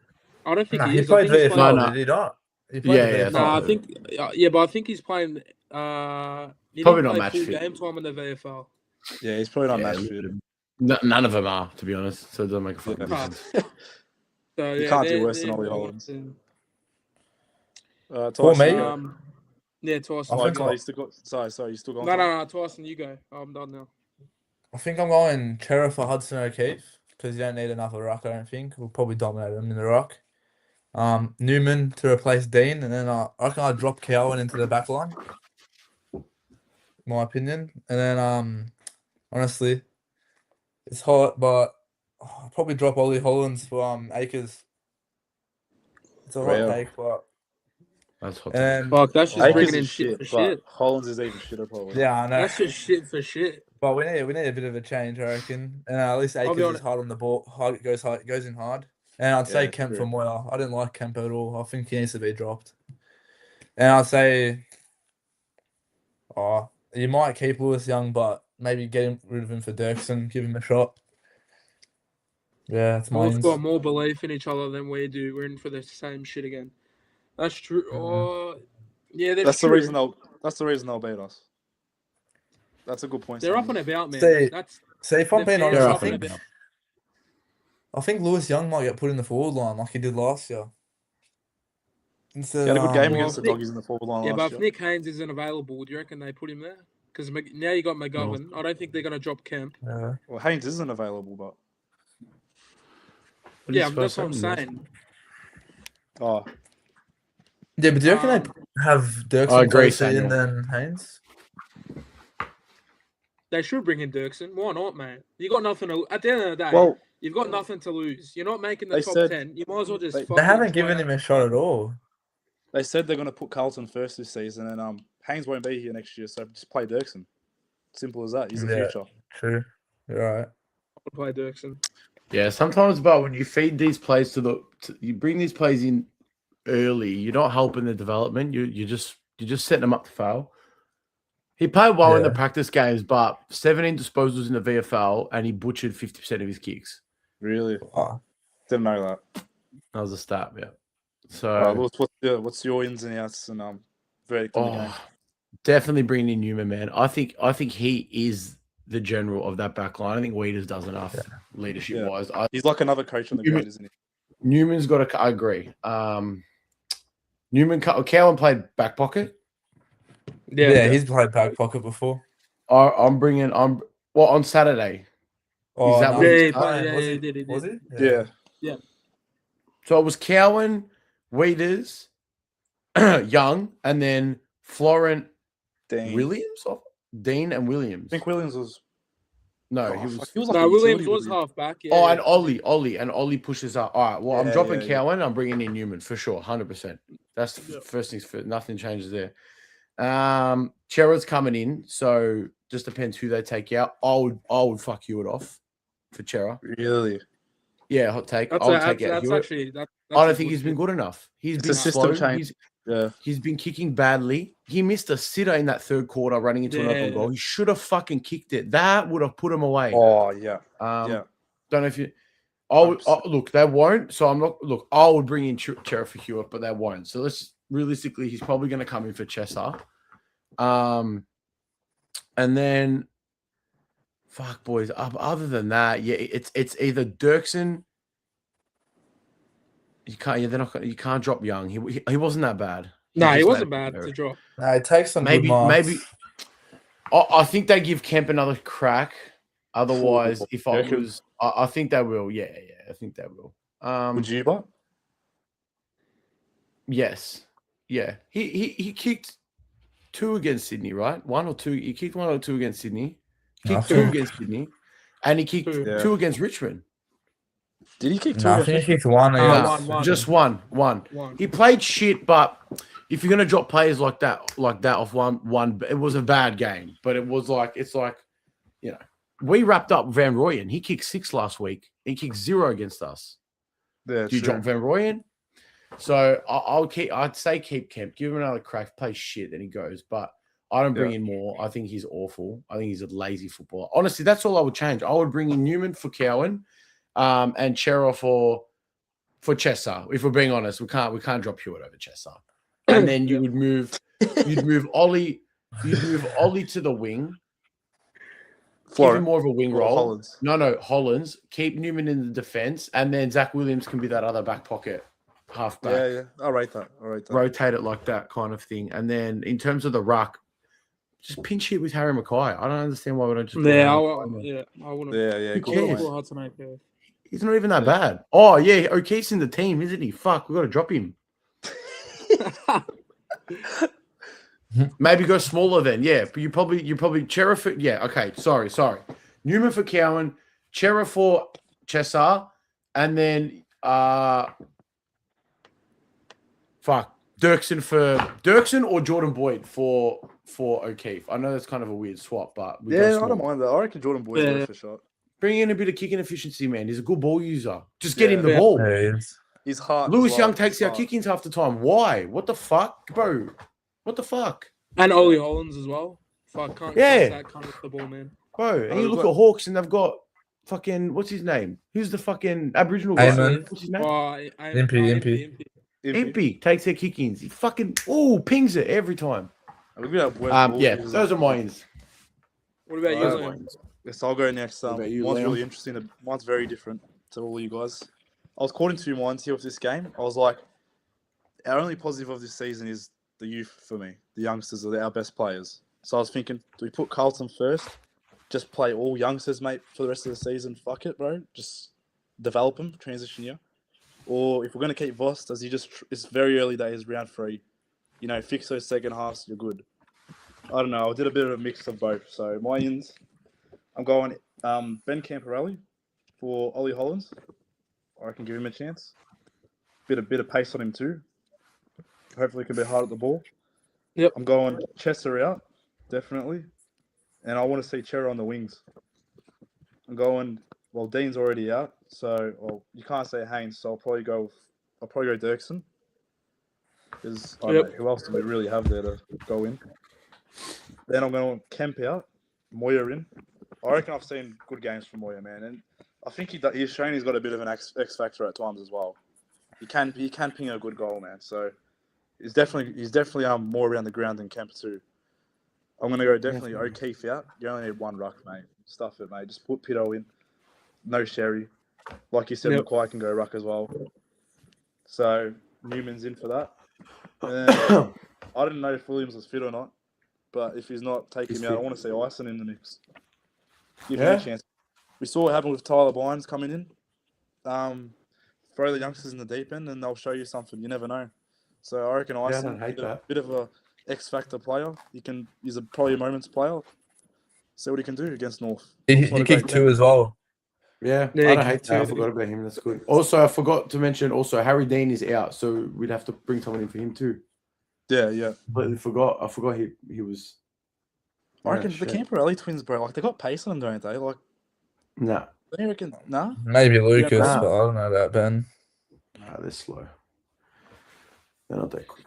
I don't think he he is. Played VFL, did he not? I think. But I think he's playing. He probably not match full fit. Game time in the VFL. Yeah, he's probably not match fit. None of them are, to be honest. So it doesn't make a fucking difference. So, you can't do worse than Ollie Hollins. Tyson. Yeah, Tyson. Sorry, you still going? No, Tyson, you go. I'm done now. I think I'm going Chera for Hudson O'Keefe because you don't need another ruck. I don't think we'll probably dominate them in the ruck. Newman to replace Dean, and then I reckon I'd drop Cowan into the back line. My opinion, and then honestly, it's hot, but I'll probably drop Ollie Hollins for Akers. It's a hot Real. take, but That's hot. and Fuck, that's just Oh, bringing Akers in is shit shit, for but shit. Hollins is even shitter probably. yeah, I know. That's just shit for shit. But we need a bit of a change, I reckon. And at least I'll be Akers is honest. hard on the ball. Goes in hard. And I'd say Yeah, Kemp true. for Moyer. I didn't like Kemp at all. I think he needs to be dropped. And I'd say, you might keep Lewis Young, but maybe get rid of him for Dirksen. Give him a shot. Yeah, that's my We've ins. got more belief in each other than we do. We're in for the same shit again. That's true. Oh, yeah, That's true. the reason they'll beat us. That's a good point. They're up Sammy. and about, man. See, if I'm being they're honest, They're I up and think about. Lewis Young might get put in the forward line like he did last year. Instead, He had a good game well, against the Nick- Doggies in the forward line Yeah, but last if year. Nick Haynes isn't available, do you reckon they put him there? Because now you got McGovern. I don't think they're going to drop Kemp. Yeah. Well, Haynes isn't available, but Yeah, that's what I'm saying. oh, Yeah, but do you reckon they have Dirksen I agree, closer in Samuel. than Haynes? They should bring in Dirksen. Why not, man? You got nothing to. At the end of the day, well, you've got nothing to lose. You're not making the They top said- 10. You might as well just. they fucking They haven't try given out. him a shot at all. they said they're going to put Carlton first this season, and Haynes won't be here next year, so just play Dirksen. Simple as that. He's the Yeah. future. True. You're right. I'll play Dirksen. Yeah, sometimes, but when you feed these players you bring these players in early, you're not helping the development. You're just setting them up to fail. He played well in the Yeah. practice games, but 17 disposals in the VFL, and he butchered 50% of his kicks. Really? Oh, Didn't know that. That was a stat, yeah. So What's your ins and outs and verdict on the game? definitely bringing in Newman, man. I think he is the general of that back line. I think Weeders does enough leadership wise. He's like another coach on the ground, isn't he? Newman's got I agree. Cowan played back pocket. yeah, he's played back pocket before. I'm bringing on Saturday. Oh, Is that no, what he's he's playing. yeah, Was he he? did, he did. Was he? Yeah. So it was Cowan, Weeders, Young, and then Florent Dean. Williams, Dean and Williams. I think Williams was. No, Oh, he was. fuck, he was like No, a Williams utility, was wasn't halfback. Yeah. Oh, and Ollie pushes up. All right. Well, I'm Yeah, dropping yeah. Cowan. I'm bringing in Newman for sure, 100%. That's first things first. Nothing changes there. Chera's coming in, so just depends who they take out. I would fuck Hewitt off for Chera. he? Really? Yeah, hot take. That's, I would take out that's Hewitt. actually. That's I don't think he's been good enough. He's It's been a system slow. change. Yeah. He's been kicking badly. He missed a sitter in that third quarter, running into an open goal. He should have fucking kicked it. That would have put him away. Oh yeah. Don't know if you. Look, they won't. So I'm not. Look, I would bring in Chera for Hewitt, but they won't. So let's realistically, he's probably going to come in for Chesser. And then, fuck boys. Other than that, yeah, it's either Dirksen. You can't. Yeah, they're not. You can't drop Young. He wasn't that bad. No, he just wasn't let bad it to drop. No, it takes some good marks. Maybe. I think they give Kemp another crack. Otherwise, if I was, I think they will. Yeah, I think they will. Would you, but? Yes. Yeah. He kicked 2 against Sydney, right? 1 or 2. He kicked 1 or 2 against Sydney. He kicked 2 against Sydney, and he kicked 2 against Richmond. Did he kick 2? No, I think he kicked 1. One. Just one. He played shit, but if you're gonna drop players like that off one, it was a bad game. But it's like, you know, we wrapped up Van Rooyen. He kicked 6 last week. He kicked 0 against us. Yeah, Do you drop Van Rooyen? So I'd say keep Kemp, give him another crack, play shit, then he goes. But I don't bring in more. I think he's awful. I think he's a lazy footballer. Honestly, that's all I would change. I would bring in Newman for Cowan, and Chera for Chesser. If we're being honest, we can't drop Hewitt over Chesser. And then you'd move Ollie to the wing. Give him more of a wing role. Hollins. No, Hollins. Keep Newman in the defense, and then Zach Williams can be that other back pocket halfback. Yeah. I'll rate that. Rotate it like that kind of thing. And then in terms of the ruck, just pinch it with Harry Mackay. I don't understand why we don't just. I wouldn't. Yeah. Who Good cares? point. Hard to make. He's not even that bad. Oh yeah, O'Keefe's in the team, isn't he? Fuck, we got to drop him. Maybe go smaller then. Yeah, but you probably Chera for okay. Sorry. Newman for Cowan, Chera for Chesar, and then Dirksen or Jordan Boyd for O'Keefe. I know that's kind of a weird swap, but I don't mind that. I reckon Jordan Boyd's worth a shot. Bring in a bit of kicking efficiency, man. He's a good ball user. Just get him the ball. He's hard. Lewis Young takes our kick-ins half the time. Why? What the fuck, bro? What the fuck? And Ollie Hollins as well. Fuck, can't that kind of the ball, man. Bro, and you look at Hawks and they've got fucking what's his name? Who's the fucking Aboriginal guy? What's his name? Impey takes their kick-ins. He fucking pings it every time. Those are mine. What about you, Liam? Yes, I'll go next. Mine's really interesting. Mine's very different to all you guys. I was caught in two minds here with this game. I was like, our only positive of this season is the youth for me. The youngsters are our best players. So I was thinking, do we put Carlton first? Just play all youngsters, mate, for the rest of the season? Fuck it, bro. Just develop them, transition year. Or if we're going to keep Voss, it's very early days, round 3. You know, fix those second halves, you're good. I don't know. I did a bit of a mix of both. So my ins, I'm going Ben Camporelli for Ollie Hollins. I can give him a chance. Bit of pace on him too. Hopefully, he can be hard at the ball. Yep. I'm going Chester out, definitely, and I want to see Chera on the wings. I'm going. Well, Dean's already out, so you can't say Haynes. So I'll probably go Dirksen. Because I don't know who else do we really have there to go in. Then I'm going Kemp out, Moya in. I reckon I've seen good games from Moya, man, and I think he's shown he's got a bit of an X factor at times as well. He can ping a good goal, man. So he's definitely more around the ground than Kemp too. I'm gonna go definitely O'Keefe out. You only need one ruck, mate. Stuff it, mate. Just put Pitto in. No Sherry. Like you said, Mackay can go ruck as well. So Newman's in for that. And then, I didn't know if Williams was fit or not, but if he's not, take him out. I want to see Ison in the mix. Give him a chance. We saw what happened with Tyler Bynes coming in. Throw the youngsters in the deep end, and they'll show you something. You never know. So I reckon Ison, a bit of a X factor player. He's probably a moments player. See what he can do against North. He kicked 2 as well. Yeah, I don't hate that. I forgot about him. That's good. Also, I forgot to mention. Harry Dean is out, so we'd have to bring someone in for him too. Yeah. Completely forgot. I forgot he was. I reckon the Camporelli twins, bro. Like they got pace on them, don't they? Like, nah. Don't you reckon? Nah. Maybe Lucas, but I don't know about Ben. Nah, they're slow. They're not that quick.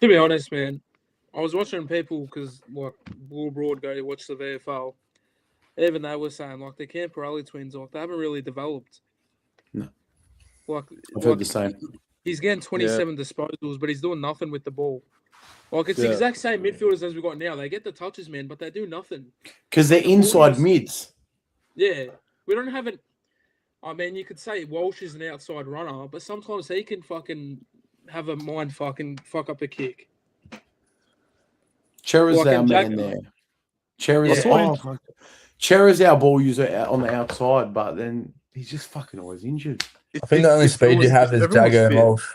To be honest, man, I was watching people because Will Broad go watch the VFL. Even they were saying the Camporelli twins, they haven't really developed. No. I've heard the same. He's getting 27 disposals, but he's doing nothing with the ball. It's the exact same midfielders as we got now. They get the touches, man, but they do nothing. Because they're inside mids. Yeah. We don't have it. I mean, you could say Walsh is an outside runner, but sometimes he can fucking have a mind fuck up a kick. Chera's our man there. Chera's our ball user on the outside, but then he's just fucking always injured. I think the only speed you have is Jagger and Walsh.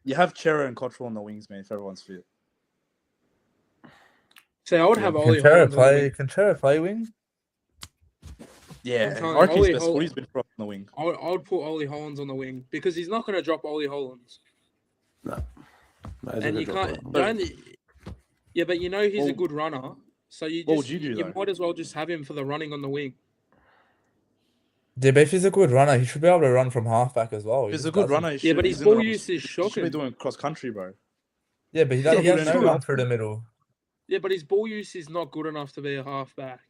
You have Chera and Cottrell on the wings, man, if everyone's fit. So I would have Ollie. Can Chera play wing? Yeah, I reckon his best foot. He's been on the wing. I would put Ollie Hollins on the wing because he's not going to drop Ollie Hollins. No, and you can't. Yeah, but you know he's a good runner, so you might as well just have him for the running on the wing. Yeah, but if he's a good runner, he should be able to run from halfback as well. If he's a good runner, but his ball use is shocking. He should be doing cross country, bro. Yeah, but he has no run through the middle. Yeah, but his ball use is not good enough to be a halfback.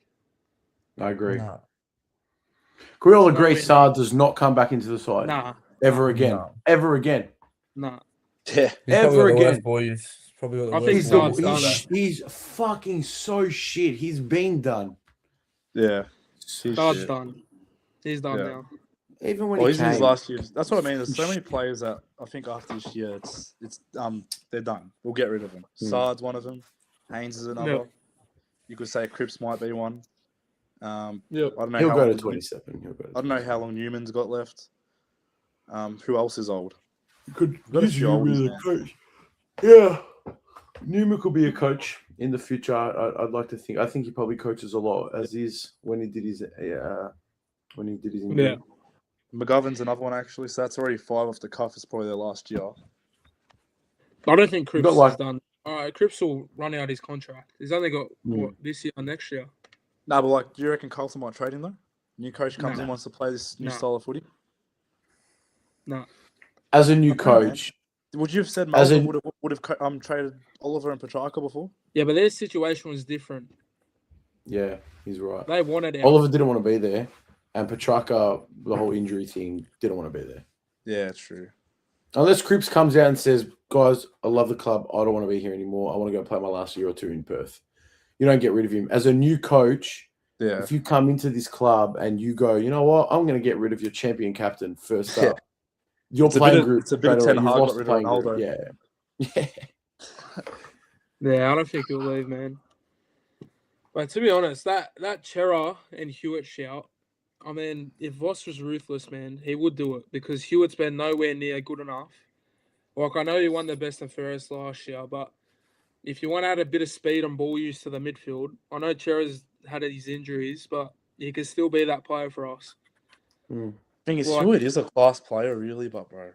I agree. No. Can we all agree Saad does not come back into the side? Nah. Ever again. Nah. Ever again. Nah. Yeah. Ever again. He's fucking so shit. He's been done. Yeah. Saad's done. He's done now. Even when he came. His last year. That's what I mean. There's so many players that I think after this year, they're done. We'll get rid of them. Saad's one of them. Haynes is another. Yep. You could say Cripps might be one. I don't know He'll go to 27. I don't know how long Newman's got left. Who else is old? Could Got a use few you oldies, as a man. coach. Yeah. Newman could be a coach in the future. I'd like to think. I think he probably coaches a lot as is when he did his injury. Yeah. McGovern's another one actually. So that's already 5 off the cuff. It's probably their last year. I don't think Cripps Not like- is done. All right, Cripps will run out his contract. He's only got what this year or next year. No, but like, do you reckon Carlton might trade him though? New coach comes No. in, wants to play this new No. style of footy. No. As a new I don't know, man. coach, Would you have said As Melbourne in- would have traded Oliver and Petrarca before? Yeah, but their situation was different. yeah, he's right. They wanted out. Oliver didn't want to be there, and Petrarca, the whole injury thing, didn't want to be there. Yeah, true. Unless Cripps comes out and says, guys, I love the club. I don't want to be here anymore. I want to go play my last year or two in Perth. You don't get rid of him. As a new coach, Yeah. if you come into this club and you go, you know what, I'm going to get rid of your champion captain first up. Your It's a playing bit of- group. it's a bit of straight away, Ten you've Hag lost got rid the of playing group. Ronaldo. Yeah. Yeah, I don't think he'll leave, man. But to be honest, that Chera and Hewitt shout, I mean, if Voss was ruthless, man, he would do it because Hewitt's been nowhere near good enough. Like, I know he won the best and fairest last year, but if you want to add a bit of speed and ball use to the midfield, I know Chera's had his injuries, but he can still be that player for us. Thing is, Like- Hewitt is a class player, really, but bro, like,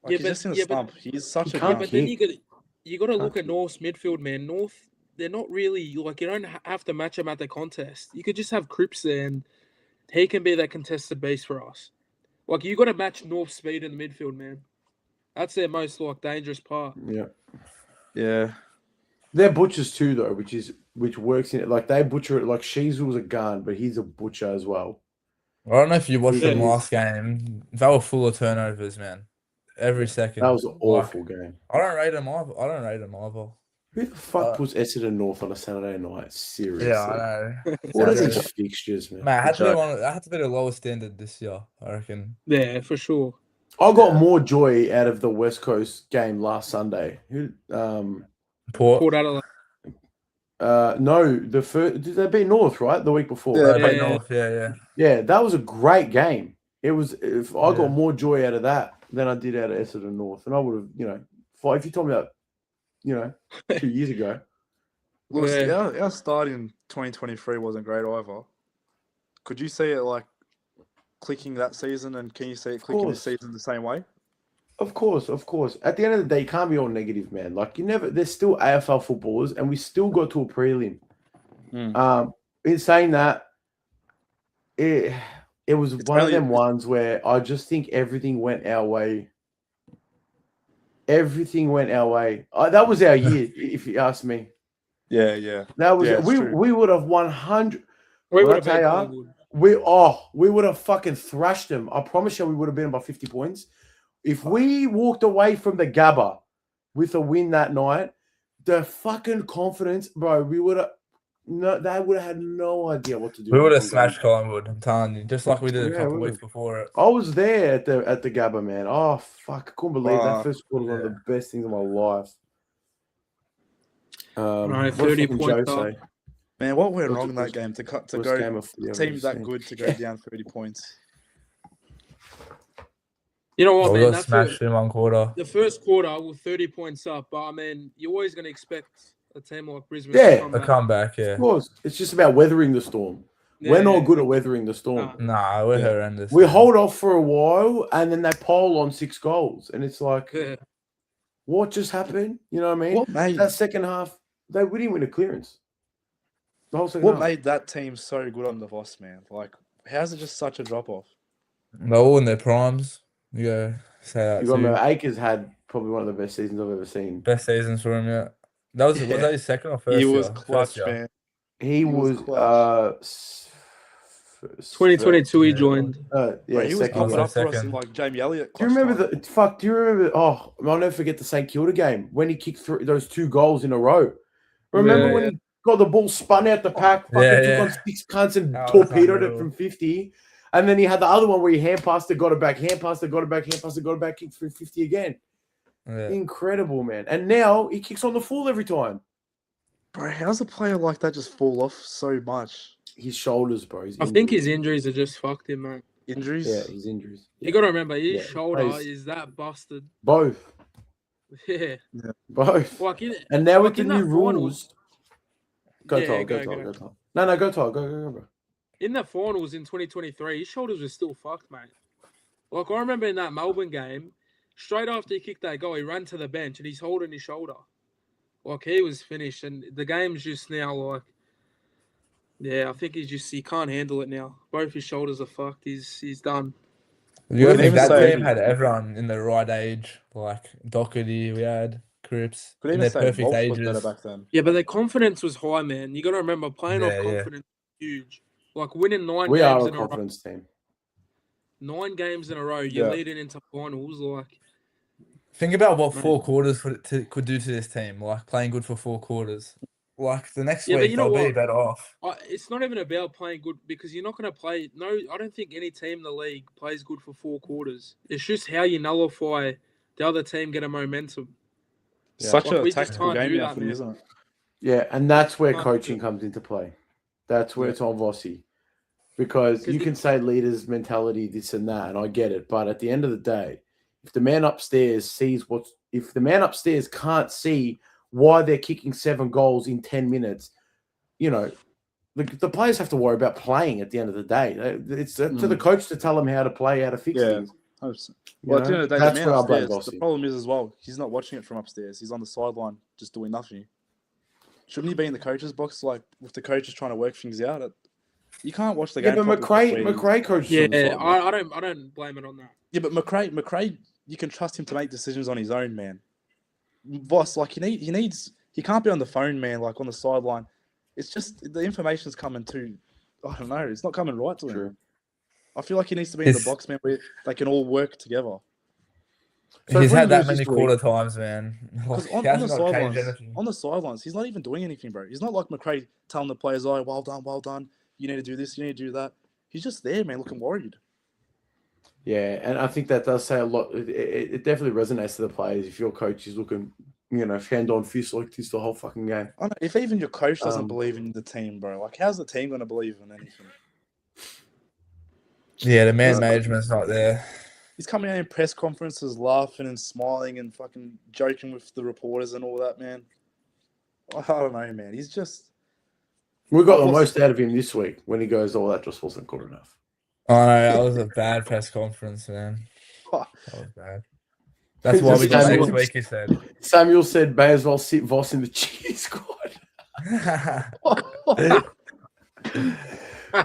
Yeah, he's but- just in a yeah, but- slump. He's such He a can't young But then kick. you got to look Can't at North's midfield, man. North, they're not really like you don't have to match them at the contest. You could just have Cripps there, and he can be that contested base for us. Like you got to match North speed in the midfield, man. That's their most like dangerous part. Yeah. Yeah. They're butchers too, though, which works in it. Like they butcher it. Like Sheezel's a gun, but he's a butcher as well. I don't know if you watched them Yeah. last game. They were full of turnovers, man. Every second. That was an awful game. I don't rate them either. Who the fuck puts Essendon North on a Saturday night? Seriously. Yeah, I know. What are Sounds these fixtures, man? Man, Good joke. that had to be the lowest standard this year, I reckon. Yeah, for sure. I got more joy out of the West Coast game last Sunday. Who? Port. Port Adelaide. No, the first did they beat North right the week before? Yeah, They played yeah. North, yeah. Yeah, that was a great game. It was. If I Yeah. got more joy out of that than I did out of Essendon North, and I would have, if you told me that, 2 years ago. Look, Yeah. our start in 2023 wasn't great either. Could you see it like clicking that season, and can you see it clicking this course. season the same way? Of course. At the end of the day, you can't be all negative, man. Like there's still AFL footballers, and we still got to a prelim. In saying that, it was It's one of really- them ones where I just think everything went our way. Everything went our way. That was our year, if you ask me. Yeah. That was Yeah, it's we true. we would have 100. Oh, We When I would have tell beat ya, Collingwood. we would have fucking thrashed them. I promise you, we would have been by 50 points. If we walked away from the Gabba with a win that night, the fucking confidence, bro, we would have they would have had no idea what to do. We would have smashed Collingwood, I'm telling you. Just like we did a Yeah, couple we weeks before it. I was there at the Gabba, man. Oh fuck, I couldn't believe that first quarter was one of the best things of my life. Right, what did 30 fucking points Joe up. say? Man, what went What's wrong the in that worst- game to Worst go game of footy I've team ever that seen. good to go down 30 points? You know what, We man? got That smashed in one quarter. the first quarter with 30 points up, but I mean, you're always going to expect a team like Brisbane Yeah. to come A back. comeback, yeah. Of course, it's just about weathering the storm. We're not good at weathering the storm. Nah, we're Yeah. horrendous. We man. hold off for a while, and then they pole on 6 goals, and it's like, Yeah. what just happened? You know what I mean? What made That second half, we didn't win a clearance. The whole second what half. made that team so good on the Voss, man? Like, how's it just such a drop off? They're all in their primes. You gotta say that You too. got to remember, Akers had probably one of the best seasons I've ever seen. Best seasons for him, yeah. Was that his second or first He year? was clutch, First year. man. He was was clutch. 2022 he Yeah. joined. Bro, yeah, he was second. pumping year. up for us in second. like Jamie Elliott. Do you remember Do you remember? Oh, I'll never forget the St Kilda game when he kicked those 2 goals in a row. Remember Yeah, when he got the ball spun out the pack, fucking Yeah, took yeah. on 6 cunts and That was torpedoed it unreal. from 50, and then he had the other one where he hand passed it, got it back, hand passed it, got it back, hand passed it, got it back, kicked from 50 again. Yeah. Incredible, man! And now he kicks on the full every time. Bro, how's a player like that just fall off so much? His shoulders, bro. I think his injuries have just fucked him, man. Injuries? Yeah, his injuries. You got to remember, his Yeah, shoulder plays- is that busted. Both. Yeah. Both. Like in, And now with like the in new that finals. rules. Go, Yeah, Tyler, go, go, Tyler, go. go, Tyler. No, go, Tyler, go, bro. In the finals in 2023, his shoulders were still fucked, mate. Like, I remember in that Melbourne game, straight after he kicked that goal, he ran to the bench and he's holding his shoulder. Like, he was finished. And the game's just now, like, yeah, I think he can't handle it now. Both his shoulders are fucked. He's done. You Could think even that say- team had everyone in the right age, like Doherty, we had Cripps, Could in even their say perfect Wolf was better ages. back then. Yeah, but their confidence was high, man. You got to remember, playing off Yeah, yeah. confidence is huge. Like, winning nine We are games a in a row. confidence team. 9 games in a row, you're Yeah. leading into finals. Like, Think about what Mate. 4 quarters could do to this team, like playing good for 4 quarters. Like the next Yeah, but week, you know they'll be what? better off. it's not even about playing good because you're not going to play. No, I don't think any team in the league plays good for 4 quarters. It's just how you nullify the other team get a momentum. Yeah. Such Like, a we just tactical can't game do now, that, footy, man. isn't it? Yeah, and that's where Can't coaching do it. comes into play. That's where Yeah. it's on Vossi. Because you Because can say leaders' mentality, this and that, and I get it. But at the end of the day, if the man upstairs can't see why they're kicking 7 goals in 10 minutes, you know, the players have to worry about playing at the end of the day. It's up to the coach to tell them how to play, how to fix Yeah. things. 100%. You Well, at the know? end of the day, That's the man where I blame upstairs, the Vossi. problem is as well, he's not watching it from upstairs. He's on the sideline just doing nothing. Shouldn't he be in the coach's box, like with the coaches trying to work things out? You can't watch the Yeah, game. but properly McRae coaches Yeah, on the sideline. I don't blame it on that. Yeah, but McRae, you can trust him to make decisions on his own, man. Voss, like he can't be on the phone, man, like on the sideline. It's just the information's coming too. I don't know. It's not coming right to him. True. I feel like he needs to be in the It's- box, man, where they can all work together. So He's if we had that lose many this quarter week- times, man. Because Like, on he the hasn't got to change sidelines, anything. he's not even doing anything, bro. He's not like McRae telling the players, "Oh, well done. You need to do this. You need to do that." He's just there, man, looking worried. Yeah, and I think that does say a lot. It definitely resonates to the players if your coach is looking, hand on fist like this the whole fucking game. I know, if even your coach doesn't Um, believe in the team, bro, like how's the team going to believe in anything? Yeah, the man He's- management's not there. He's coming out in press conferences, laughing and smiling and fucking joking with the reporters and all that, man. I don't know, man. He's just We got the What's- most out of him this week when he goes, "Oh, that just wasn't good enough." Oh no, that was a bad press conference, man. That was bad. That's It's why just we got Samuel- next week, he said. Samuel said, "May as well sit Voss in the cheer squad."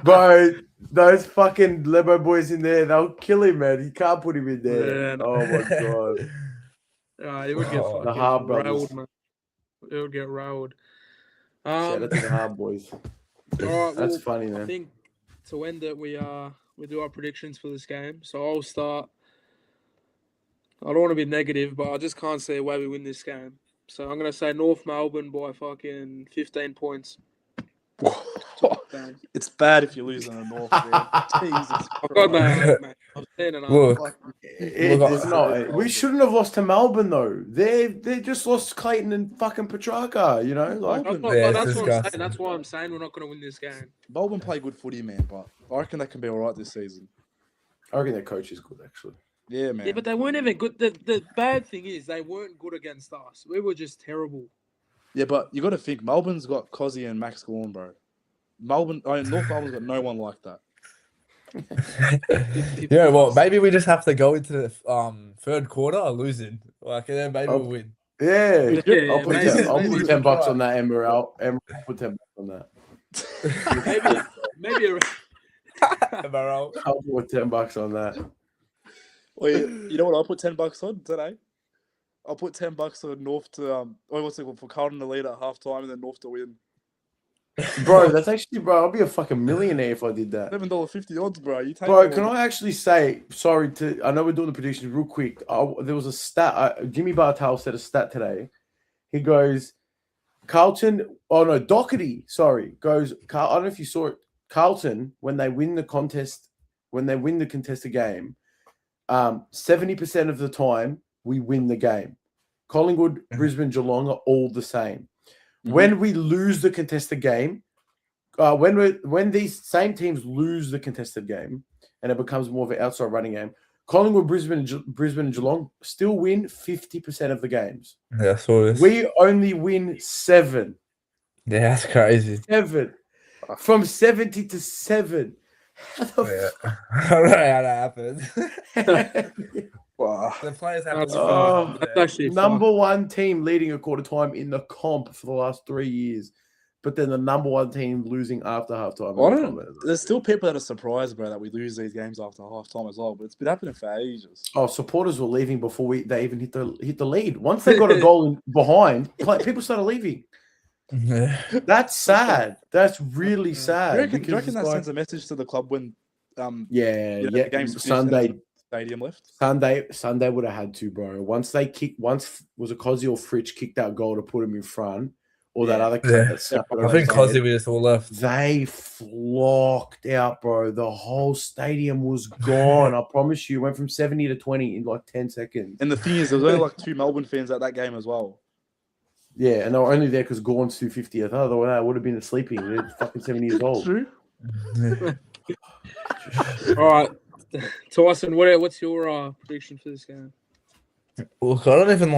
Bro, those fucking Lebo boys in there, they'll kill him, man. You can't put him in there. Yeah, no. Oh my god. It would get Oh, fucking the Hard brothers. railed, man. It would get railed. Shout out to the Hard boys. All right, That's well, funny, I man. think to end it, we do our predictions for this game. So I'll start. I don't want to be negative, but I just can't see a way we win this game. So I'm gonna say North Melbourne by fucking 15 points. it's bad if you're losing a North, man. Jesus God, Christ. mate. I'm saying enough. Look, It's not. We shouldn't have lost to Melbourne though. They just lost Clayton and fucking Petrarca. Like That's, Yeah, that's it's what I'm saying. disgusting. That's why I'm saying we're not gonna win this game. Melbourne play good footy, man, but I reckon they can be all right this season. I reckon their coach is good actually. Yeah, man. Yeah, but they weren't even good. The bad thing is they weren't good against us. We were just terrible. Yeah, but you got to think Melbourne's got Cozzy and Max Gawn, bro. North Melbourne's got no one like that. yeah, well, maybe we just have to go into the third quarter losing, and then maybe we'll win. Yeah, Yeah, I'll put maybe- I'll maybe put we $10 try. on that, Emerald. Emerald, put $10 on that. Maybe Am I wrong? I'll put $10 on that. Well, you know what? I'll put $10 on today. I'll put $10 on North to what's it called, for Carlton to lead at halftime and then North to win. Bro, that's actually, bro, I'll be a fucking millionaire if I did that. $7.50 odds, bro. You take Bro, them can all. I actually say, sorry I know we're doing the predictions real quick. There was a stat, Jimmy Bartel said a stat today. He goes, Doherty, goes, I don't know if you saw it, Carlton, when they win the contested game, 70% of the time we win the game. Collingwood, Brisbane, Geelong are all the same. Mhm. When we lose the contested game, when these same teams lose the contested game, and it becomes more of an outside running game. Collingwood, Brisbane, and Geelong still win 50% of the games. Yeah, I saw this. We only win 7. Yeah, that's crazy. 7. From 70 to 7. How the Yeah. I don't know how that happened. Wow. The players have That's to Oh, That's actually number 1 team leading a quarter time in the comp for the last 3 years, but then the number 1 team losing after halftime. There's still people that are surprised, bro, that we lose these games after halftime as well. But it's been happening for ages. Oh, supporters were leaving before they even hit the lead. Once they got a goal behind, people started leaving. Yeah. That's sad. That's really Do sad. you reckon that it's sends a message to the club when yeah, the game's finished and Sunday. there's a stadium left? Sunday would have had to, bro. Once was a Cozzy or Fritsch kicked that goal to put him in front, or that other cunt that snapped it I on think his head, Cozzy we just all left. they flocked out, bro. The whole stadium was gone. I promise you, it went from 70 to 20 in like 10 seconds. And the thing is, there was only like 2 Melbourne fans at that game as well. Yeah, and they were only there because Gorn's 250th. Otherwise, I would have been sleeping. They're fucking 70 years old. True. All right, Tyson, what's your prediction for this game? Look, I don't even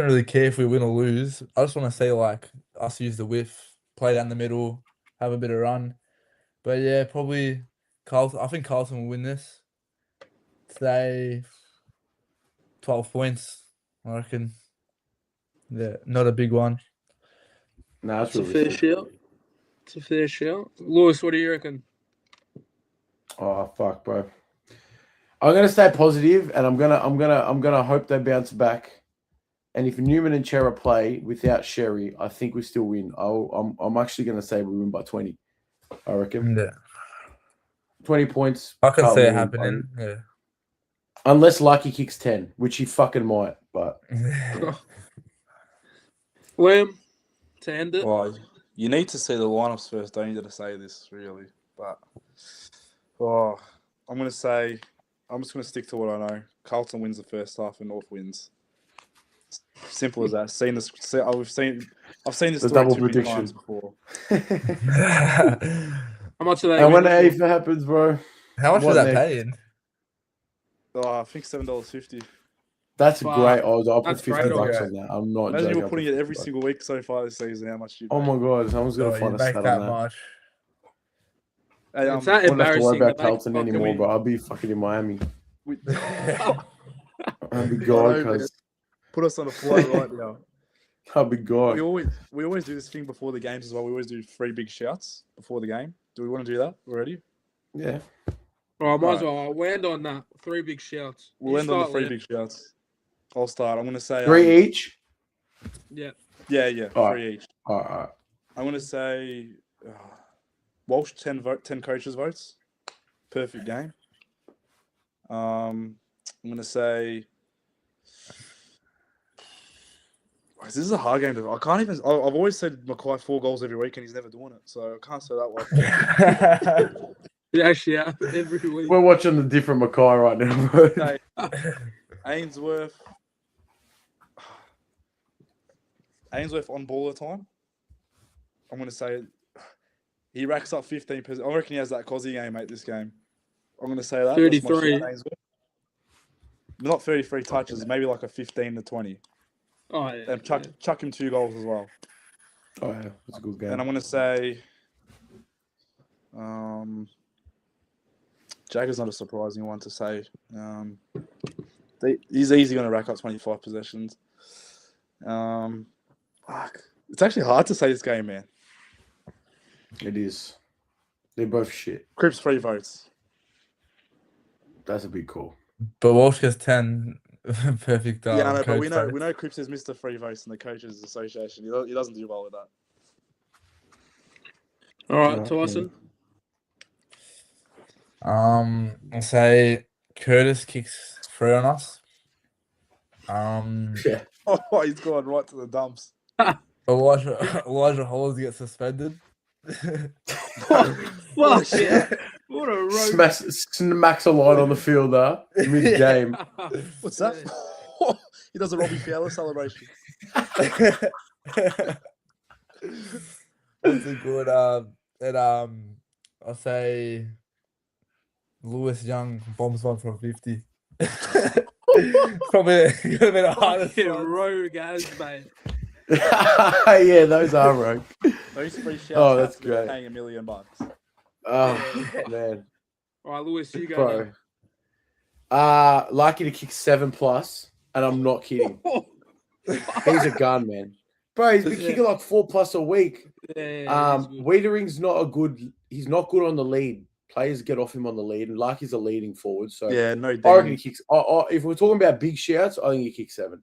really care if we win or lose. I just want to say us use the whiff, play down the middle, have a bit of run. But yeah, probably Carlton. I think Carlton will win this. Say 12 points, I reckon. Yeah, not a big one. No, It's a fair shout. It's a fair shout. Lewis, what do you reckon? Oh fuck, bro. I'm gonna stay positive, and I'm gonna hope they bounce back. And if Newman and Chera play without Sherry, I think we still win. I'm actually gonna say we win by 20. I reckon. Yeah, 20 points. I can see it Carlton happening. win. Yeah. Unless Lucky kicks 10, which he fucking might. But Liam, to end it. Well, you need to see the lineups first, don't you, to say this, really. But I'm just going to stick to what I know. Carlton wins the first half and North wins. Simple as that. I've seen this the story double too many prediction times before. How much are they? And when winning AFA happens, bro, How much What was that next? paying? I think $7.50. that's a Fuck. great odds. I'll put That's 50 great bucks odds. on that. I'm not Imagine joking. you're I'll putting put it every 50 single week so far this season. How much you? Oh my god, someone's gonna Oh, you find a make stat that on that. much. Hey, It's I not don't have to worry embarrassing. about that Carlton fucking anymore, win. bro. I'll be fucking in Miami. we, I'll be I God, know, man. cuz Put us on a flight right now. I'll be God. We always do this thing before the games as well. We always do 3 big shouts before the game. Do we want to do that already? Yeah. All right, might as well. I'll land on that. 3 big shouts. We'll You end on the start, 3 Liam. big shouts. I'll start. I'm going to say 3 each. Yeah. Yeah, All 3 each. All right. I'm going to say Walsh 10 coaches votes. Perfect game. I'm going to say this is a hard game to. I can't even. I've always said Mackay 4 goals every week, and he's never doing it. So I can't say that one. Yeah, actually, yeah. Every week. We're watching the different Mackay right now, bro. Okay. Ainsworth on ball at the time. I'm going to say he racks up 15%. I reckon he has that Cozzy game, mate, this game. I'm going to say that. 33. Not 33 touches, maybe like a 15 to 20. Oh, yeah. And chuck him 2 goals as well. Oh yeah, that's a good game. And I'm going to say Jagger's not a surprising one to say. He's easily going to rack up 25 possessions. It's actually hard to say this game, man. It is. They're both shit. Cripps 3 votes. That's a big call. But Walsh gets 10. Perfect. Yeah, I know, but coach we know votes. Cripps is Mr. 3 votes in the Coaches Association. He doesn't do well with that. All right, Yeah. Tyson. I'll say Curtis kicks 3 on us. Yeah. Oh, he's gone right to the dumps. Elijah Hollis gets suspended. Fuck shit. What a road. Smacks a line on the field mid-game. What's that? He does a Robbie Fowler celebration. That's a good. And I'll say Lewis Young bombs one from 50. Probably could have been the hardest Fucking one. rogue as, mate. Yeah, those are rogue. Those three shouts Oh, have that's to be great. paying $1 million. Oh man, All right, Lewis, you go. bro. Likely to kick 7+, and I'm not kidding. He's a gun, man. Bro, he's been Yeah. kicking like 4+ a week. Yeah, Wiedering's not a good. He's not good on the lead. Players get off him on the lead, and Larky's a leading forward. So Yeah, no I reckon he doubt. kicks. If we're talking about big shouts, I think he kicks 7.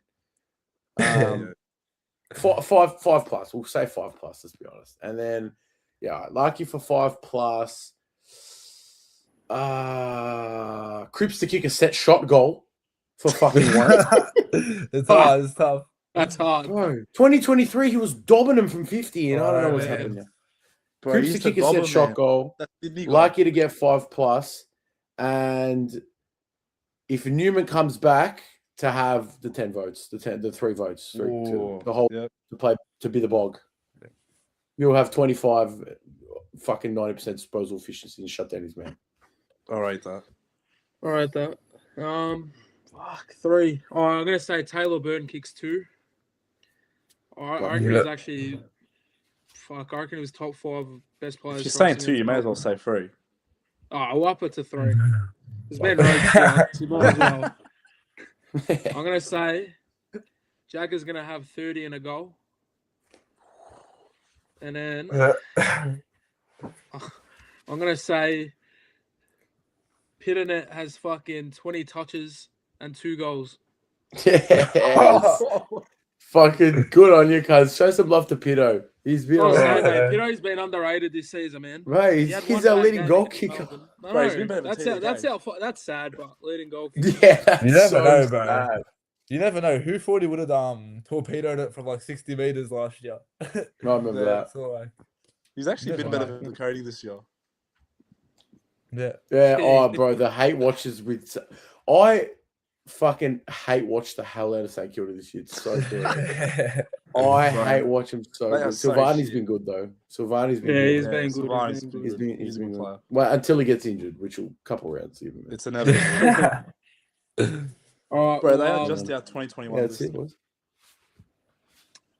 Five plus. We'll say 5+. Let's be honest. And then, yeah, Larky for 5+. Cripps to kick a set shot goal for fucking 1. It's hard. It's tough. that's hard. Bro, 2023, he was dobbing him from 50, and I don't know what's Right, happening now. Bro, Cripps he to used to kick a dob set him, shot man. goal. That Sydney guy. Likely to get 5+, and if Newman comes back, to have the 10 votes, the 3 votes, Ooh, the whole yep. to play to be the bog. You'll have 25, fucking 90% disposal efficiency and shut down his man. All right, that. All right, that. 3. Oh, I'm gonna say Taylor Burton kicks 2. I reckon Yeah. he's actually. Fuck, I reckon he was top 5 best players. If you're for saying us 2, you against may as well Melbourne. say 3. Oh, I'll up it to 3. There's been rogue shouts. You might as well. I'm gonna say Jagger's gonna have 30 and a goal, and then I'm gonna say Pitternet has fucking 20 touches and 2 goals. Yes. Fucking good on you, cuz. Show some love to Pitto. He's been Oh, alright. mate, Pitto's been underrated this season, man. Right, He had he's one our bad leading game goal against kicker. Melbourne. No, Bro, he's been better than that's TDK. that's sad, but leading goal kicker. Yeah, that's You never so know, bro. sad. You never know. Who thought he would have torpedoed it from like 60 meters last year? I remember Yeah. that. So like, He's actually Never been better mind. than Cody this year. yeah. Yeah, oh, bro, the hate watches with. I fucking hate watch the hell out of St Kilda this year. It's so good. I Right. hate watch him so They good. are so Silvani's shit. been good though. Silvani's been Yeah, good. he's been good. Silvani's He's been He's good. been He's a good. good player. Well, until he gets injured, which will couple rounds even. It's inevitable. All right, Bro, they well, are just our 2021 Yeah, that's list. it, boys. I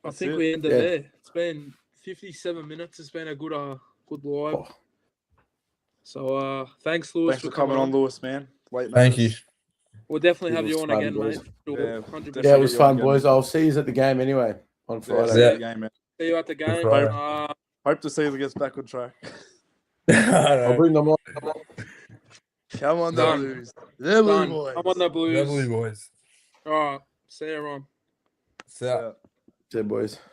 That's think it. we ended Yeah. there. It's been 57 minutes. It's been a good live. Oh. So thanks, Lewis, Thanks for coming on, Lewis, man. Late Thank you. notice. We'll definitely It have you was on fun, again, boys. mate. Sure, Yeah, 100%. Yeah, it was you fun, again. boys. I'll see you at the game anyway on Yeah, Friday. see Yeah. you game, man. See you at the game. Friday. Hope the season gets back on track. I'll bring them on. Come on, the Done. Blues. The Blue Done. Boys. I'm on the Blues. Lovely boys. All right. See you, Ron. So. See you, boys.